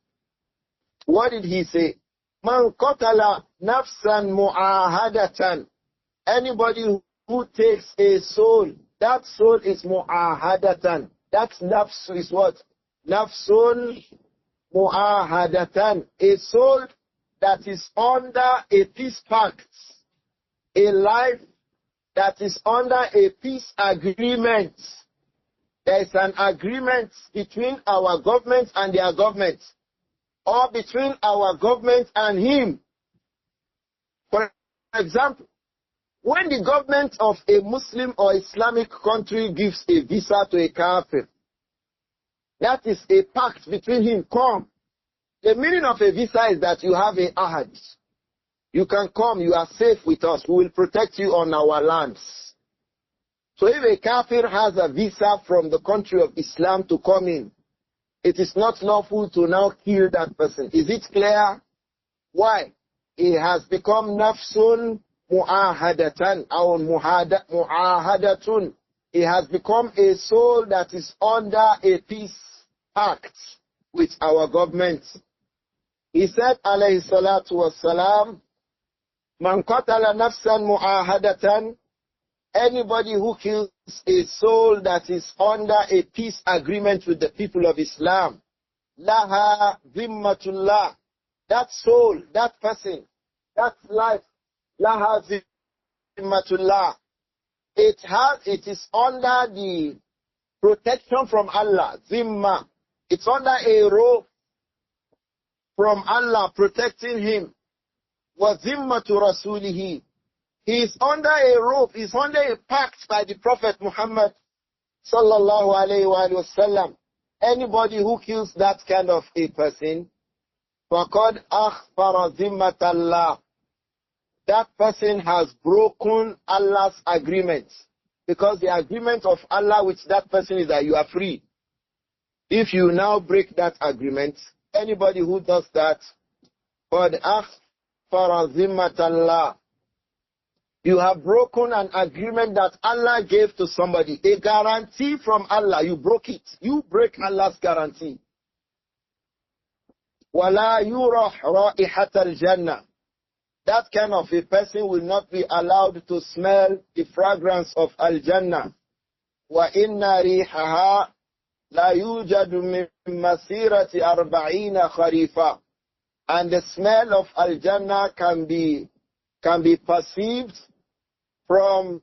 What did he say? Man qatala nafsan mu'ahadatan. Anybody who takes a soul, that soul is mu'ahadatan. That nafs is what? Nafsun mu'ahadatan. A soul that is under a peace pact. A life that is under a peace agreement. There is an agreement between our government and their government, or between our government and him. For example, when the government of a Muslim or Islamic country gives a visa to a kafir, that is a pact between him. Come. The meaning of a visa is that you have a ahad. You can come, you are safe with us. We will protect you on our lands. So if a kafir has a visa from the country of Islam to come in, it is not lawful to now kill that person. Is it clear? Why? He has become nafsun mu'ahadatan or mu'ahadatun. He has become a soul that is under a peace pact with our government. He said, alayhi salatu wassalam, man qatala nafsan mu'ahadatan. Anybody who kills a soul that is under a peace agreement with the people of Islam, laha zimmatullah, that soul, that person, that life, laha zimmatullah, it is under the protection from Allah, zimma. It's under a rope from Allah protecting him. Wa zimmatu rasulihi. He is under a rope, he is under a pact by the Prophet Muhammad sallallahu alayhi wa sallam. Anybody who kills that kind of a person, فَقَدْ أَخْفَرَ ذِمَّةَ اللَّهِ, that person has broken Allah's agreement. Because the agreement of Allah with that person is that you are free. If you now break that agreement, anybody who does that, قَدْ أَخْفَرَ ذِمَّةَ اللَّهِ, you have broken an agreement that Allah gave to somebody, a guarantee from Allah. You broke it. You break Allah's guarantee. وَلَا يُرَحْ رَائِحَةَ الْجَنَّةِ, that kind of a person will not be allowed to smell the fragrance of Al-Jannah. وَإِنَّ رِيحَهَا لَا يُوجَدُ مِن مَسِيرَةِ 40 خَرِيفًا, and the smell of Al-Jannah can be perceived from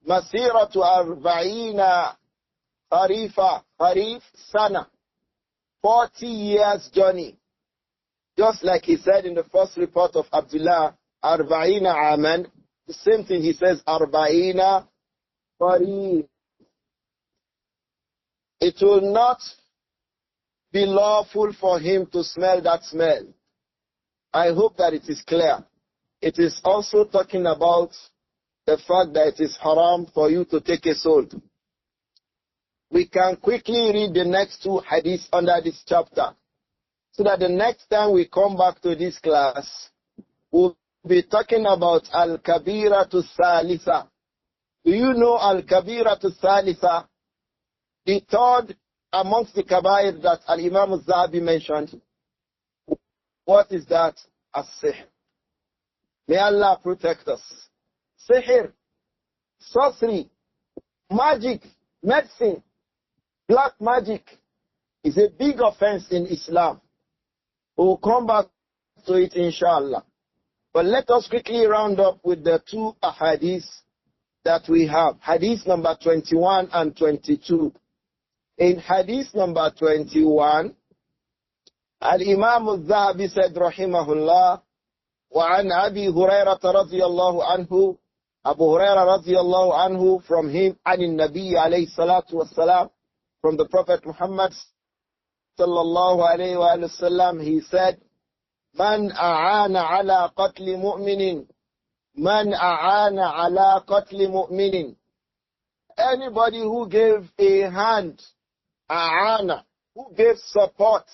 Masiratu 40 Kharifa, Kharif Sana, 40 years journey. Just like he said in the first report of Abdullah, 40 Aman, the same thing he says, 40 Kharif. It will not be lawful for him to smell that smell. I hope that it is clear. It is also talking about the fact that it is haram for you to take a soul. We can quickly read the next two hadiths under this chapter, so that the next time we come back to this class, we'll be talking about Al-Kabīr Thalitha. Do you know Al-Kabīr Thalitha? The third amongst the Kabāir that Al-Imām Adh-Dhahabi mentioned. What is that? As-Sihr. May Allah protect us. Sihr, sorcery, magic, medicine, black magic is a big offense in Islam. We will come back to it inshallah. But let us quickly round up with the two ahadith that we have. Hadith number 21 and 22. In hadith number 21, Al-Imām Adh-Dhahabi said, Rahimahullah, وعن أبي هريرة رضي الله عنه, Abu Hurairah رضي الله عنه, from him, عن النبي عليه الصلاة والسلام, from the Prophet Muhammad sallallahu alayhi wa sallam, he said, من أعان على قتل مؤمن, من أعان على قتل مؤمن, anybody who gave a hand, أعان, who gave support,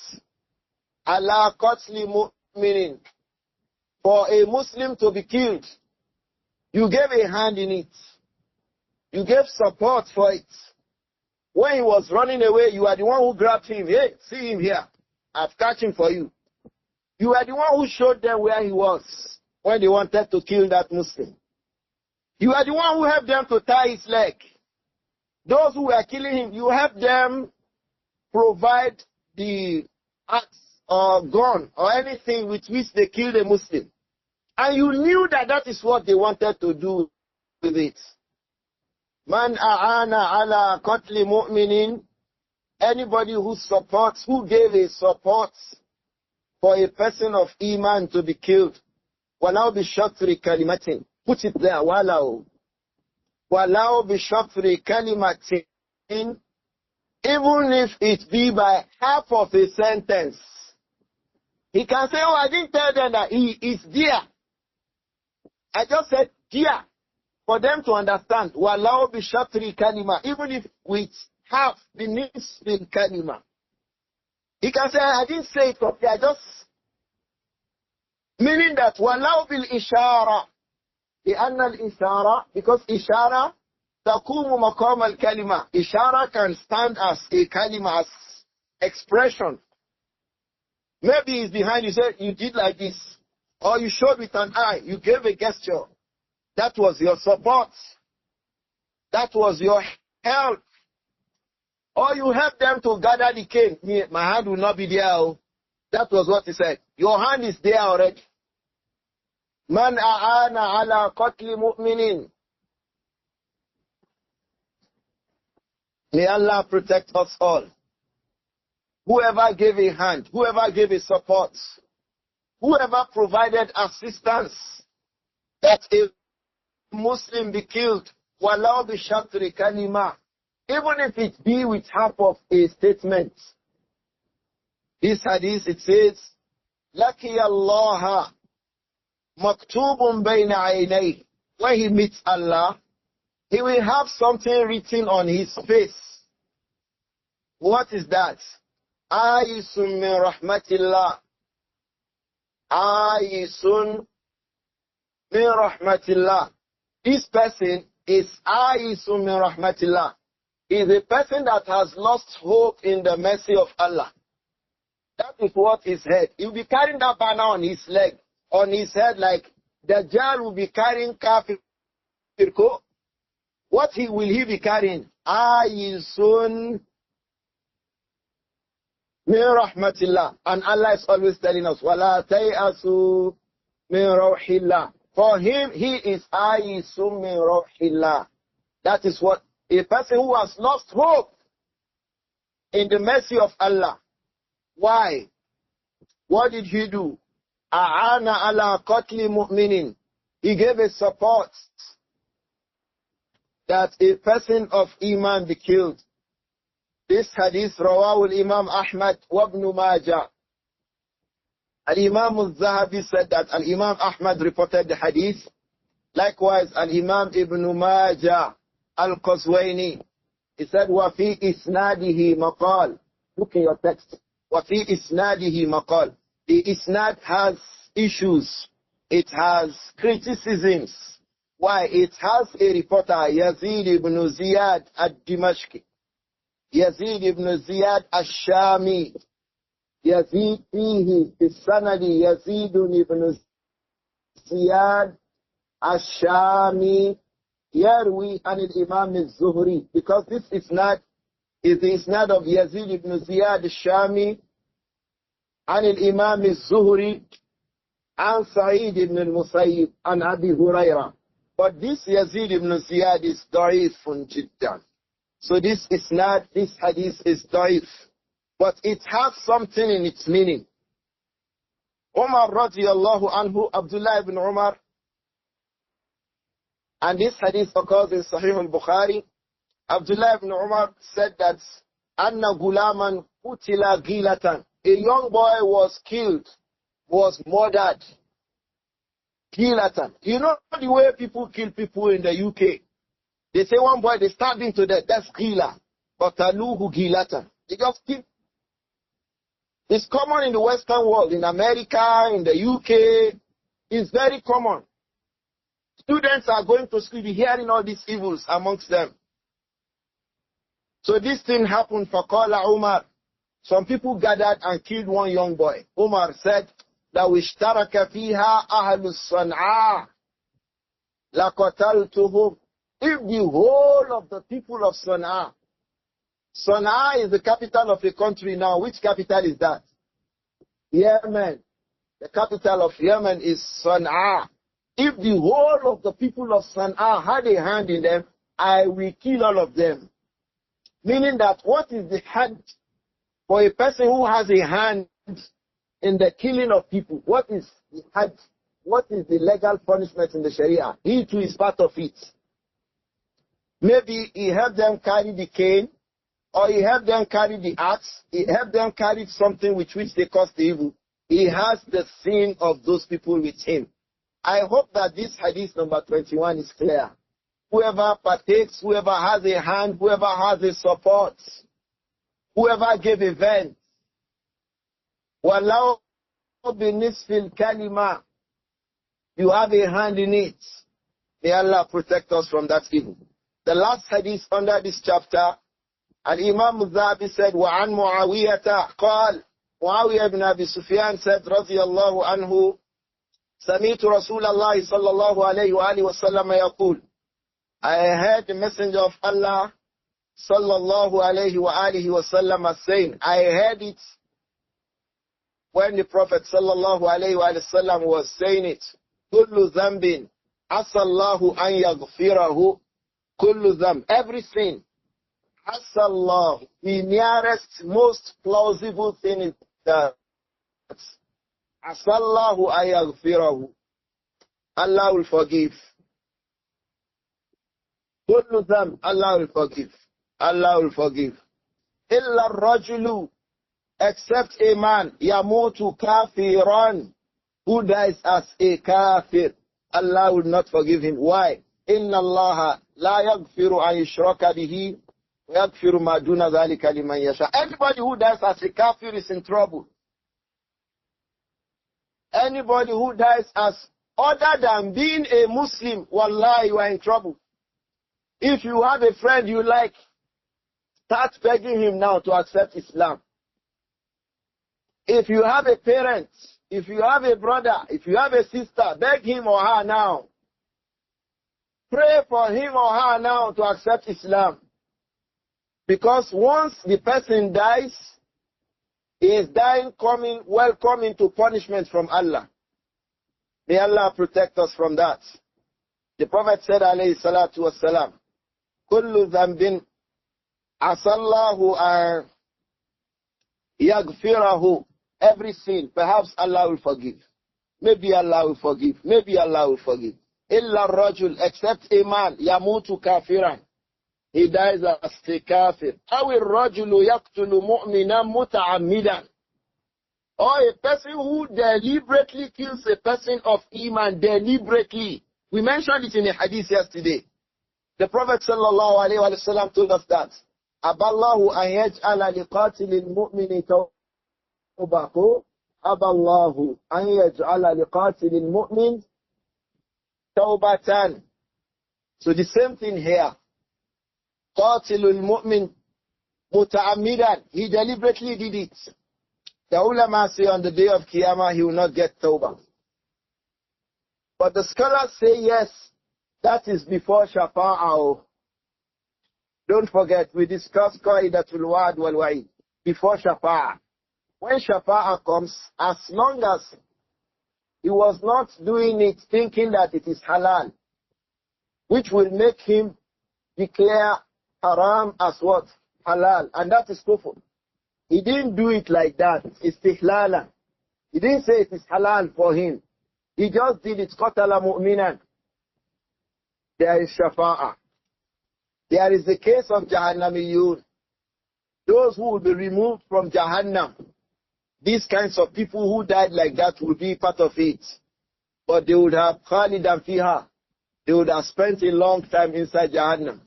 على قتل مؤمن, for a Muslim to be killed, you gave a hand in it. You gave support for it. When he was running away, you are the one who grabbed him. Hey, see him here. I've catch him for you. You are the one who showed them where he was when they wanted to kill that Muslim. You are the one who helped them to tie his leg. Those who were killing him, you helped them provide the axe or gun or anything with which they killed a Muslim. And you knew that that is what they wanted to do with it. Man a'ana ala qatli mu'minin, anybody who supports, who gave a support for a person of Iman to be killed. Walau bi shatri kalimatin. Put it there, walau. Walau bi shatri kalimatin. Even if it be by half of a sentence. He can say, oh, I didn't tell them that he is there. I just said dear for them to understand. Walau bi shatri kalima, even if with half the nisfin kalima. He can say, I didn't say it properly, I just meaning that walau bil ishara. لأن الإشارة, because ishara تقوم مقام الكلمة. Ishara can stand as a kalima, as expression. Maybe he's behind you, said you did like this. Or you showed with an eye, you gave a gesture. That was your support. That was your help. Or you helped them to gather the cane. My hand will not be there. That was what he said. Your hand is there already. Man a'ana ala qatli mu'minin. May Allah protect us all. Whoever gave a hand, whoever gave a support, whoever provided assistance that a Muslim be killed, walau bi shatri kalima, even if it be with half of a statement. This hadith, it says, Laki Allah maktubun bayna aynayh. When he meets Allah, he will have something written on his face. What is that? Ayisun min rahmatillah. Ayisun min rahmatillah. This person is Ayisun min rahmatillah. Is a person that has lost hope in the mercy of Allah. That is what his head. He will be carrying that banner on his leg, on his head, like Dajjal will be carrying kafir. What will he be carrying? Ayisun min rahmatillah. And Allah is always telling us, Wala tayasu min rawhillah. For him, he is ayisun min rawhillah. That is what a person who has lost hope in the mercy of Allah. Why? What did he do? A'ana ala qatli mu'minin. He gave a support that a person of Iman be killed. This hadith, Rawahu Al-Imām Ahmad wa Ibn Majah. Al-Imām Adh-Dhahabi said that Al-Imām Ahmad reported the hadith. Likewise, Al-Imām Ibn Majah Al-Qazwaini, he said, وَفِي إِسْنَادِهِ مَقَالٍ. Look in your text. وَفِي إِسْنَادِهِ مَقَالٍ. The isnad has issues. It has criticisms. Why? It has a reporter, Yazid ibn Ziyad al-Dimashqi. Yazid ibn Ziyad al-Shami. Yazid fihi sanadi Yazid ibn Ziyad al-Shami. Yarwi an al-Imam al-Zuhri. Because this isnad is the isnad of Yazid ibn Ziyad al-Shami an al-Imam al-Zuhri. and Sa'id ibn al-Musayyib, and Abi Hurairah. But this Yazid ibn Ziyad is da'ifun jiddan. So this hadith is da'if. But it has something in its meaning. Umar radiyallahu anhu, Abdullah ibn Umar, and this hadith occurs in Sahih al-Bukhari. Abdullah ibn Umar said that Anna Gulaman Utila Gilatan. A young boy was killed, was murdered. Gilatan. You know the way people kill people in the UK? They say one boy, they stabbed him to death. That's Gila. But Taluhu Gilatan. They just kill. It's common in the Western world, in America, in the UK. It's very common. Students are going to school, hearing all these evils amongst them. So this thing happened for Qala Umar. Some people gathered and killed one young boy. Umar said, لَوْ اشْتَرَكَ فِيهَا أَهْلُ الصَّنْعَى لَقَتَلْتُهُمْ. If the whole of the people of Sana'a, Sana'a is the capital of a country now. Which capital is that? Yemen. The capital of Yemen is Sana'a. If the whole of the people of Sana'a had a hand in them, I will kill all of them. Meaning that what is the hand for a person who has a hand in the killing of people? What is the hand? What is the legal punishment in the Sharia? He too is part of it. Maybe he helped them carry the cane, or he helped them carry the axe, he helped them carry something with which they caused the evil. He has the sin of those people with him. I hope that this hadith number 21 is clear. Whoever partakes, whoever has a hand, whoever has a support, whoever gave a vent, وَلَوْ بِنِصْفِ الْكَلِمَةِ, you have a hand in it. May Allah protect us from that evil. The last hadith under this chapter, Al-Imām Adh-Dhahabi said, وَعَنْ مُعَاوِيَةَ قال, Muawiyah ibn Abi Sufyan said, رضي الله عنه, سمعت رسول الله صلى الله عليه وآله وسلم يقول, I heard the messenger of Allah sallallahu alayhi wa alihi wa sallam saying, I heard it when the Prophet sallallahu alayhi wa sallam was saying it, kullu dhanbin asallahu an yaghfirahu, kullu dhanb, every sin, asallahu, the nearest, most plausible thing is that asallahu an yaghfirahu, Allah will forgive. Kullu dhanb, Allah will forgive. Allah will forgive. Illa rajulu, except a man, yamutu kafiran, who dies as a kafir. Allah will not forgive him. Why? Inna Allah la yaghfiru an yushraka bihi, wa yaghfiru ma duna dhalika liman yasha. Anybody who dies as a kafir is in trouble. Anybody who dies as other than being a Muslim, wallahi, you are in trouble. If you have a friend you like, start begging him now to accept Islam. If you have a parent, if you have a brother, if you have a sister, beg him or her now. Pray for him or her now to accept Islam. Because once the person dies, he is dying welcome into punishment from Allah. May Allah protect us from that. The Prophet said, alayhi salatu wassalam, kullu dhanbin asallahu an yaghfirahu, every sin, perhaps Allah will forgive. Maybe Allah will forgive. Maybe Allah will forgive. Illa rajul, except a man, yamutu kafiran, he dies as a kafir. Awi rajulu yaqtulu mu'minan muta'ammidan, or a person who deliberately kills a person of iman, deliberately. We mentioned it in a hadith yesterday. The Prophet sallallahu alayhi wa sallam told us that Aballahu an yaj'ala liqatilil mu'mini tawbahu, Aballahu an yaj'ala liqatilil mu'min tawbatan. So the same thing here. Qatilul mu'min muta'ammidan, he deliberately did it. The ulama say on the day of Qiyamah he will not get tawbah. But the scholars say yes, that is before Shafa'ah. Don't forget, we discussed Qaidatul Wa'd wal Wa'id before Shafa'ah. When Shafa'ah comes, as long as He was not doing it thinking that it is halal, which will make him declare haram as what? Halal. And that is kufr. He didn't do it like that. Istihlala. He didn't say it is halal for him. He just did it. Qatala mu'minan. There is shafa'ah. There is the case of Jahannamiyun. Those who will be removed from Jahannam. These kinds of people who died like that will be part of it. But they would have khalidan fiha. They would have spent a long time inside Jahannam.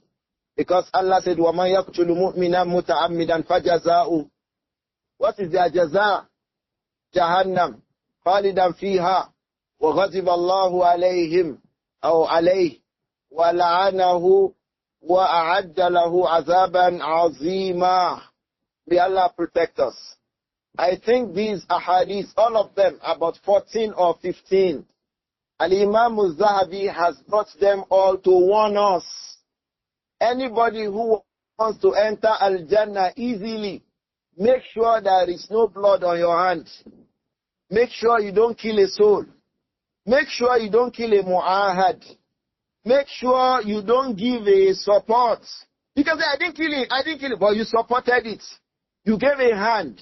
Because Allah said, وَمَنْ يَقْتُلُ مُؤْمِنًا مُتَعَمِّدًا فَجَزَاؤُهُ. What is their jaza? Jahannam. خَالِدًا فِيهَا وَغَضِبَ اللَّهُ عَلَيْهِمْ أو عليه وَلَعَنَهُ وَأَعَدَّ لَهُ عَذَابًا عَظِيمًا. May Allah protect us. I think these ahadith, all of them, about 14 or 15, Al-Imām Adh-Dhahabi has brought them all to warn us. Anybody who wants to enter Al-Jannah easily, make sure there is no blood on your hand. Make sure you don't kill a soul. Make sure you don't kill a mu'ahad. Make sure you don't give a support. Because I didn't kill it, but you supported it. You gave a hand.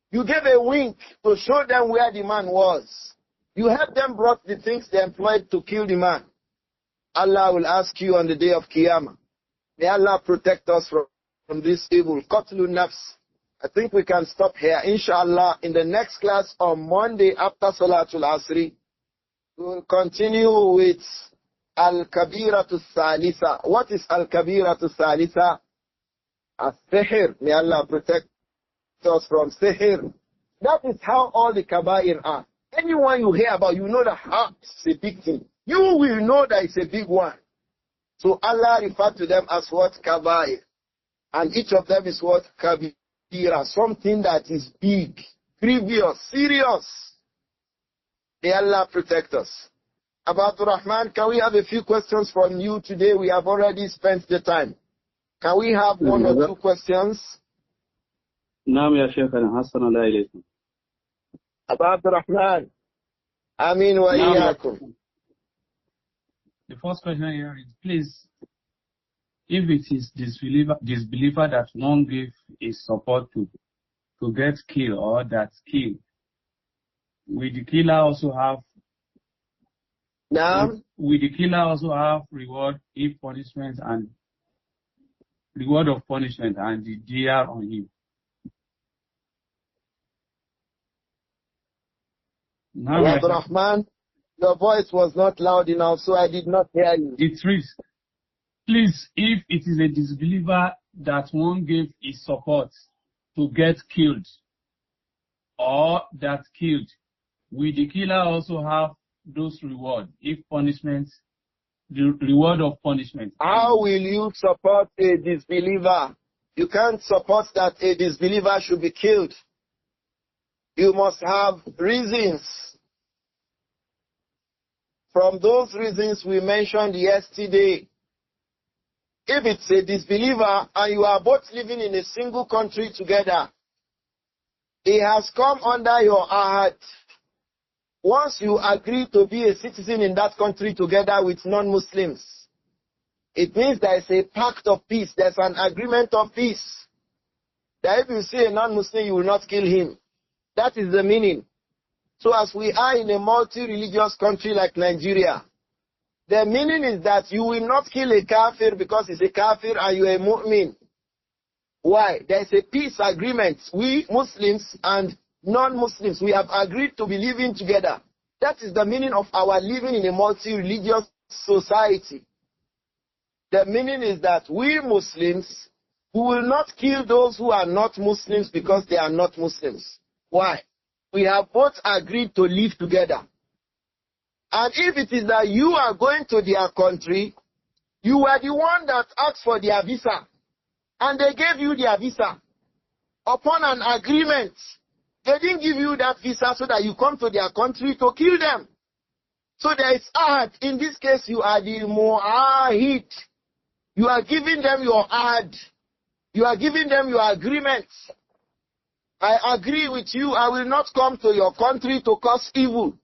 You gave a wink to show them where the man was. You helped them brought the things they employed to kill the man. Allah will ask you on the day of Qiyamah. May Allah protect us from this evil. Qatlun nafs. I think we can stop here. Inshallah, in the next class on Monday after Salatul Asri, we will continue with Al-Kabīratu Thalitha. What is Al-Kabīratu Thalitha? As-Sihr. May Allah protect us from Sihr. That is how all the Kabāir are. Anyone you hear about, you know that it's a big thing. You will know that it's a big one. So Allah referred to them as what? Kabāir. And each of them is what? Kabīra. Something that is big, grievous, serious. May Allah protect us. Abū Rahman, can we have a few questions from you today? We have already spent the time. Can we have one or two questions? نعم يا شيخنا حسن الله إليكم. Abū Rahman. Amin wa iyyakum. The first question here is, please, if it is disbeliever that one gave his support to get killed or that's killed, will the killer also have reward if punishment and reward of punishment and the diyah on him? Abū Rahman, your voice was not loud enough, so I did not hear you. It reads, please, if it is a disbeliever that one gave his support to get killed or that killed, will the killer also have those rewards if punishment, the reward of punishment? How will you support a disbeliever? You can't support that a disbeliever should be killed. You must have reasons. From those reasons we mentioned yesterday, if it's a disbeliever and you are both living in a single country together, he has come under your ahad. Once you agree to be a citizen in that country together with non-Muslims, it means there is a pact of peace, there's an agreement of peace. That if you see a non-Muslim, you will not kill him. That is the meaning. So as we are in a multi-religious country like Nigeria, the meaning is that you will not kill a kafir because he's a kafir and you are a mu'min. Why? There is a peace agreement. We Muslims and non-Muslims, we have agreed to be living together. That is the meaning of our living in a multi-religious society. The meaning is that we Muslims, we will not kill those who are not Muslims because they are not Muslims. Why? We have both agreed to live together. And if it is that you are going to their country, you were the one that asked for their visa, and they gave you their visa upon an agreement. They didn't give you that visa so that you come to their country to kill them. So there is ahad. In this case, you are the mu'ahid. You are giving them your ahad. You are giving them your agreement. I agree with you. I will not come to your country to cause evil.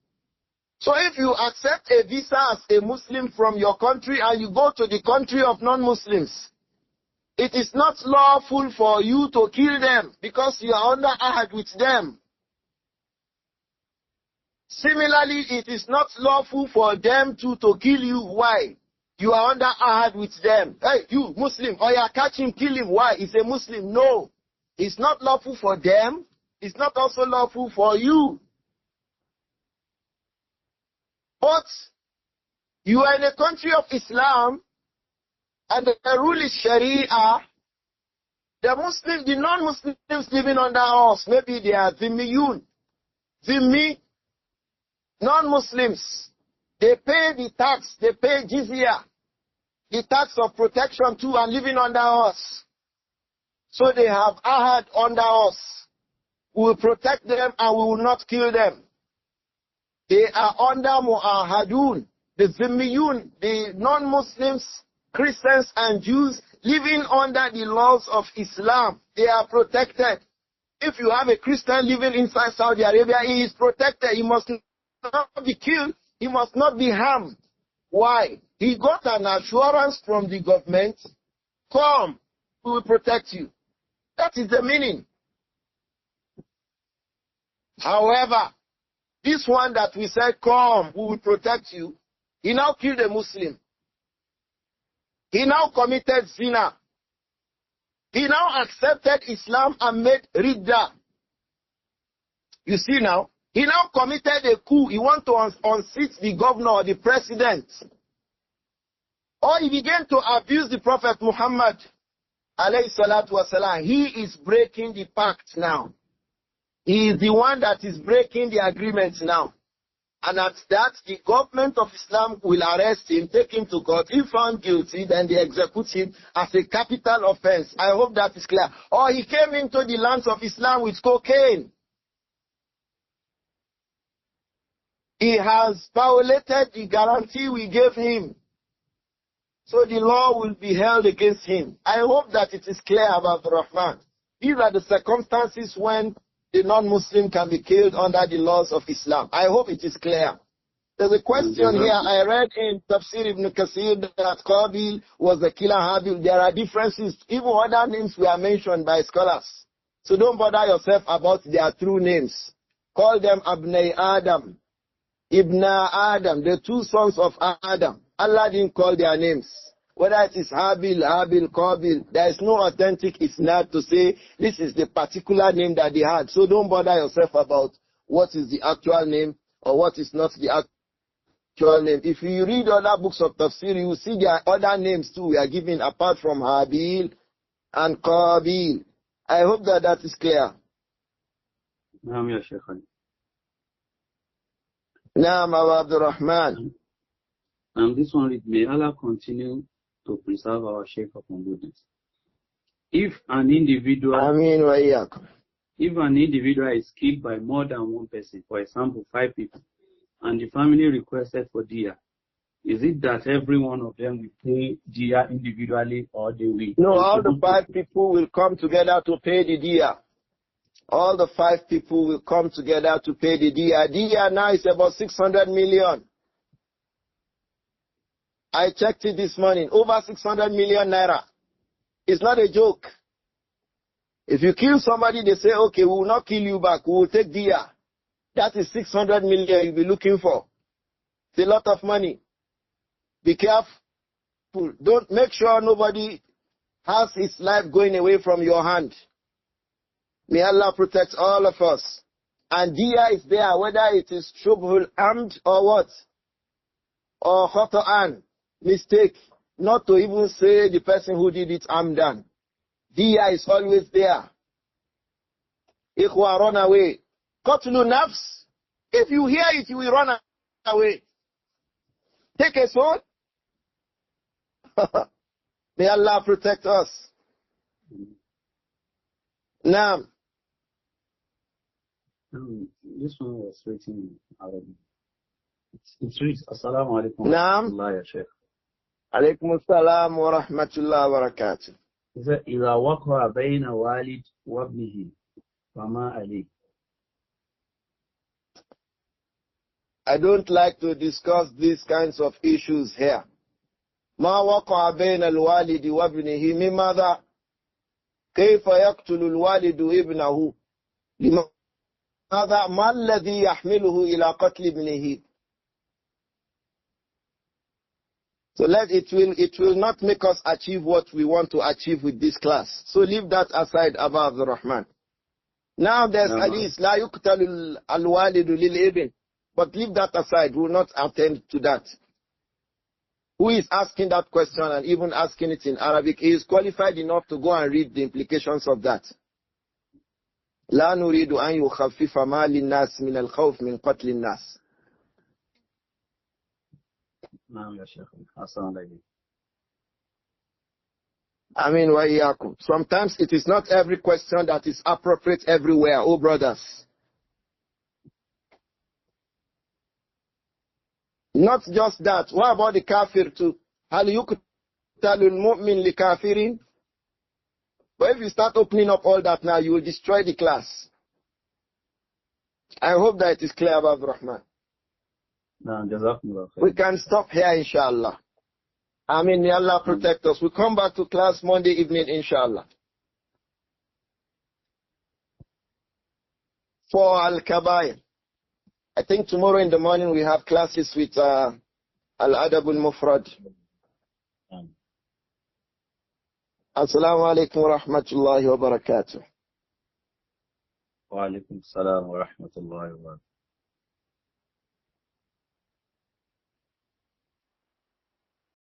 So if you accept a visa as a Muslim from your country and you go to the country of non-Muslims, it is not lawful for you to kill them because you are under ahad with them. Similarly, it is not lawful for them to kill you. Why? You are under ahad with them. Hey, you Muslim, or you are catch him, kill him. Why? He's a Muslim. No. It's not lawful for them. It's not also lawful for you. But you are in a country of Islam and the rule is Sharia. The Muslims, the non-Muslims living under us, maybe they are Zimmiyun. Zimmi, non-Muslims, they pay the tax, they pay jizya, the tax of protection too, and living under us. So they have ahad under us. We will protect them and we will not kill them. They are under mu'ahadun, the zimmiyun, the non-Muslims, Christians and Jews living under the laws of Islam. They are protected. If you have a Christian living inside Saudi Arabia, he is protected. He must not be killed. He must not be harmed. Why? He got an assurance from the government, come, we will protect you. That is the meaning. However, this one that we said, come, we will protect you, he now killed a Muslim. He now committed zina. He now accepted Islam and made ridda. You see now, he now committed a coup. He wants to unseat the governor or the president. Or he began to abuse the Prophet Muhammad alayhi salatu wasalam. He is breaking the pact now. He is the one that is breaking the agreement now. And at that, the government of Islam will arrest him, take him to court. If found guilty, then they execute him as a capital offense. I hope that is clear. Or he came into the lands of Islam with cocaine. He has violated the guarantee we gave him. So the law will be held against him. I hope that it is clear about Rahman. These are the circumstances when the non-Muslim can be killed under the laws of Islam. I hope it is clear. There's a question here. I read in Tafsir Ibn Kathir that Qabil was the killer Habil. There are differences. Even other names were mentioned by scholars. So don't bother yourself about their true names. Call them Abnai Adam, Ibn Adam, the two sons of Adam. Allah didn't call their names. Whether it is Habil, Qabil, there is no authentic isnad to say this is the particular name that they had. So don't bother yourself about what is the actual name or what is not the actual name. If you read other books of tafsir, you will see there are other names too we are given apart from Habil and Qabil. I hope that that is clear. Naam ya Shaykh. Naam Abu Abdurrahman. And this one, may Allah continue to preserve our Shaykh upon goodness. If an individual is killed by more than one person, for example, 5 people, and the family requested for diya, is it that every one of them will pay diya individually, or they will? No, all the 5 people will come together to pay the diya. All the 5 people will come together to pay the diya. Diya now is about 600 million. I checked it this morning. Over 600 million naira. It's not a joke. If you kill somebody, they say, okay, we will not kill you back. We will take diya. That is 600 million you'll be looking for. It's a lot of money. Be careful. Don't make sure nobody has his life going away from your hand. May Allah protect all of us. And diya is there, whether it is shubhul amd or what? Or khata'an. Mistake, not to even say the person who did it, I'm done. Diya is always there. Ikhwa, run away. Qatlu nafs. If you hear it, you will run away. Take a sword. May Allah protect us. Naam. This one was written in Arabic. It reads, Assalamu alaikum. Naam. Allah ya Shaykh. Alaykum assalam wa rahmatullahi wa barakatuh. إذا وقع بين والد وابنه فما عليه. I don't like to discuss these kinds of issues here. ما وقع بين الوالد وابنه من ماذا؟ كيف يقتل الوالد ابنه؟ لماذا؟ ما الذي يحمله إلى قتل ابنه؟ So it will not make us achieve what we want to achieve with this class. So leave that aside, Abā Abdur-Rahman. Now there's hadith, لا يقتل الوالد للابن. But leave that aside, we will not attend to that. Who is asking that question and even asking it in Arabic? He is qualified enough to go and read the implications of that. لا نريد أن يخفف ما للناس من الخوف من قتل الناس. نعم يا شيخ. حسنا عليك. I mean, وإياكم. Sometimes it is not every question that is appropriate everywhere, oh brothers. Not just that. What about the kafir too? هل يقتل المؤمن لكافر? But if you start opening up all that now, you will destroy the class. I hope that it is clear, Abā Abdur-Rahman. نعم جزاكم الله خير. We can stop here, inshallah. I mean, may Allah protect us. We'll come back to class Monday evening, inshallah. For Al-Kabāir. I think tomorrow in the morning we have classes with Al-Adab al-Mufrad. Assalamu alaikum wa rahmatullahi wa barakatuh. Wa alaikum salam wa rahmatullahi wa barakatuh.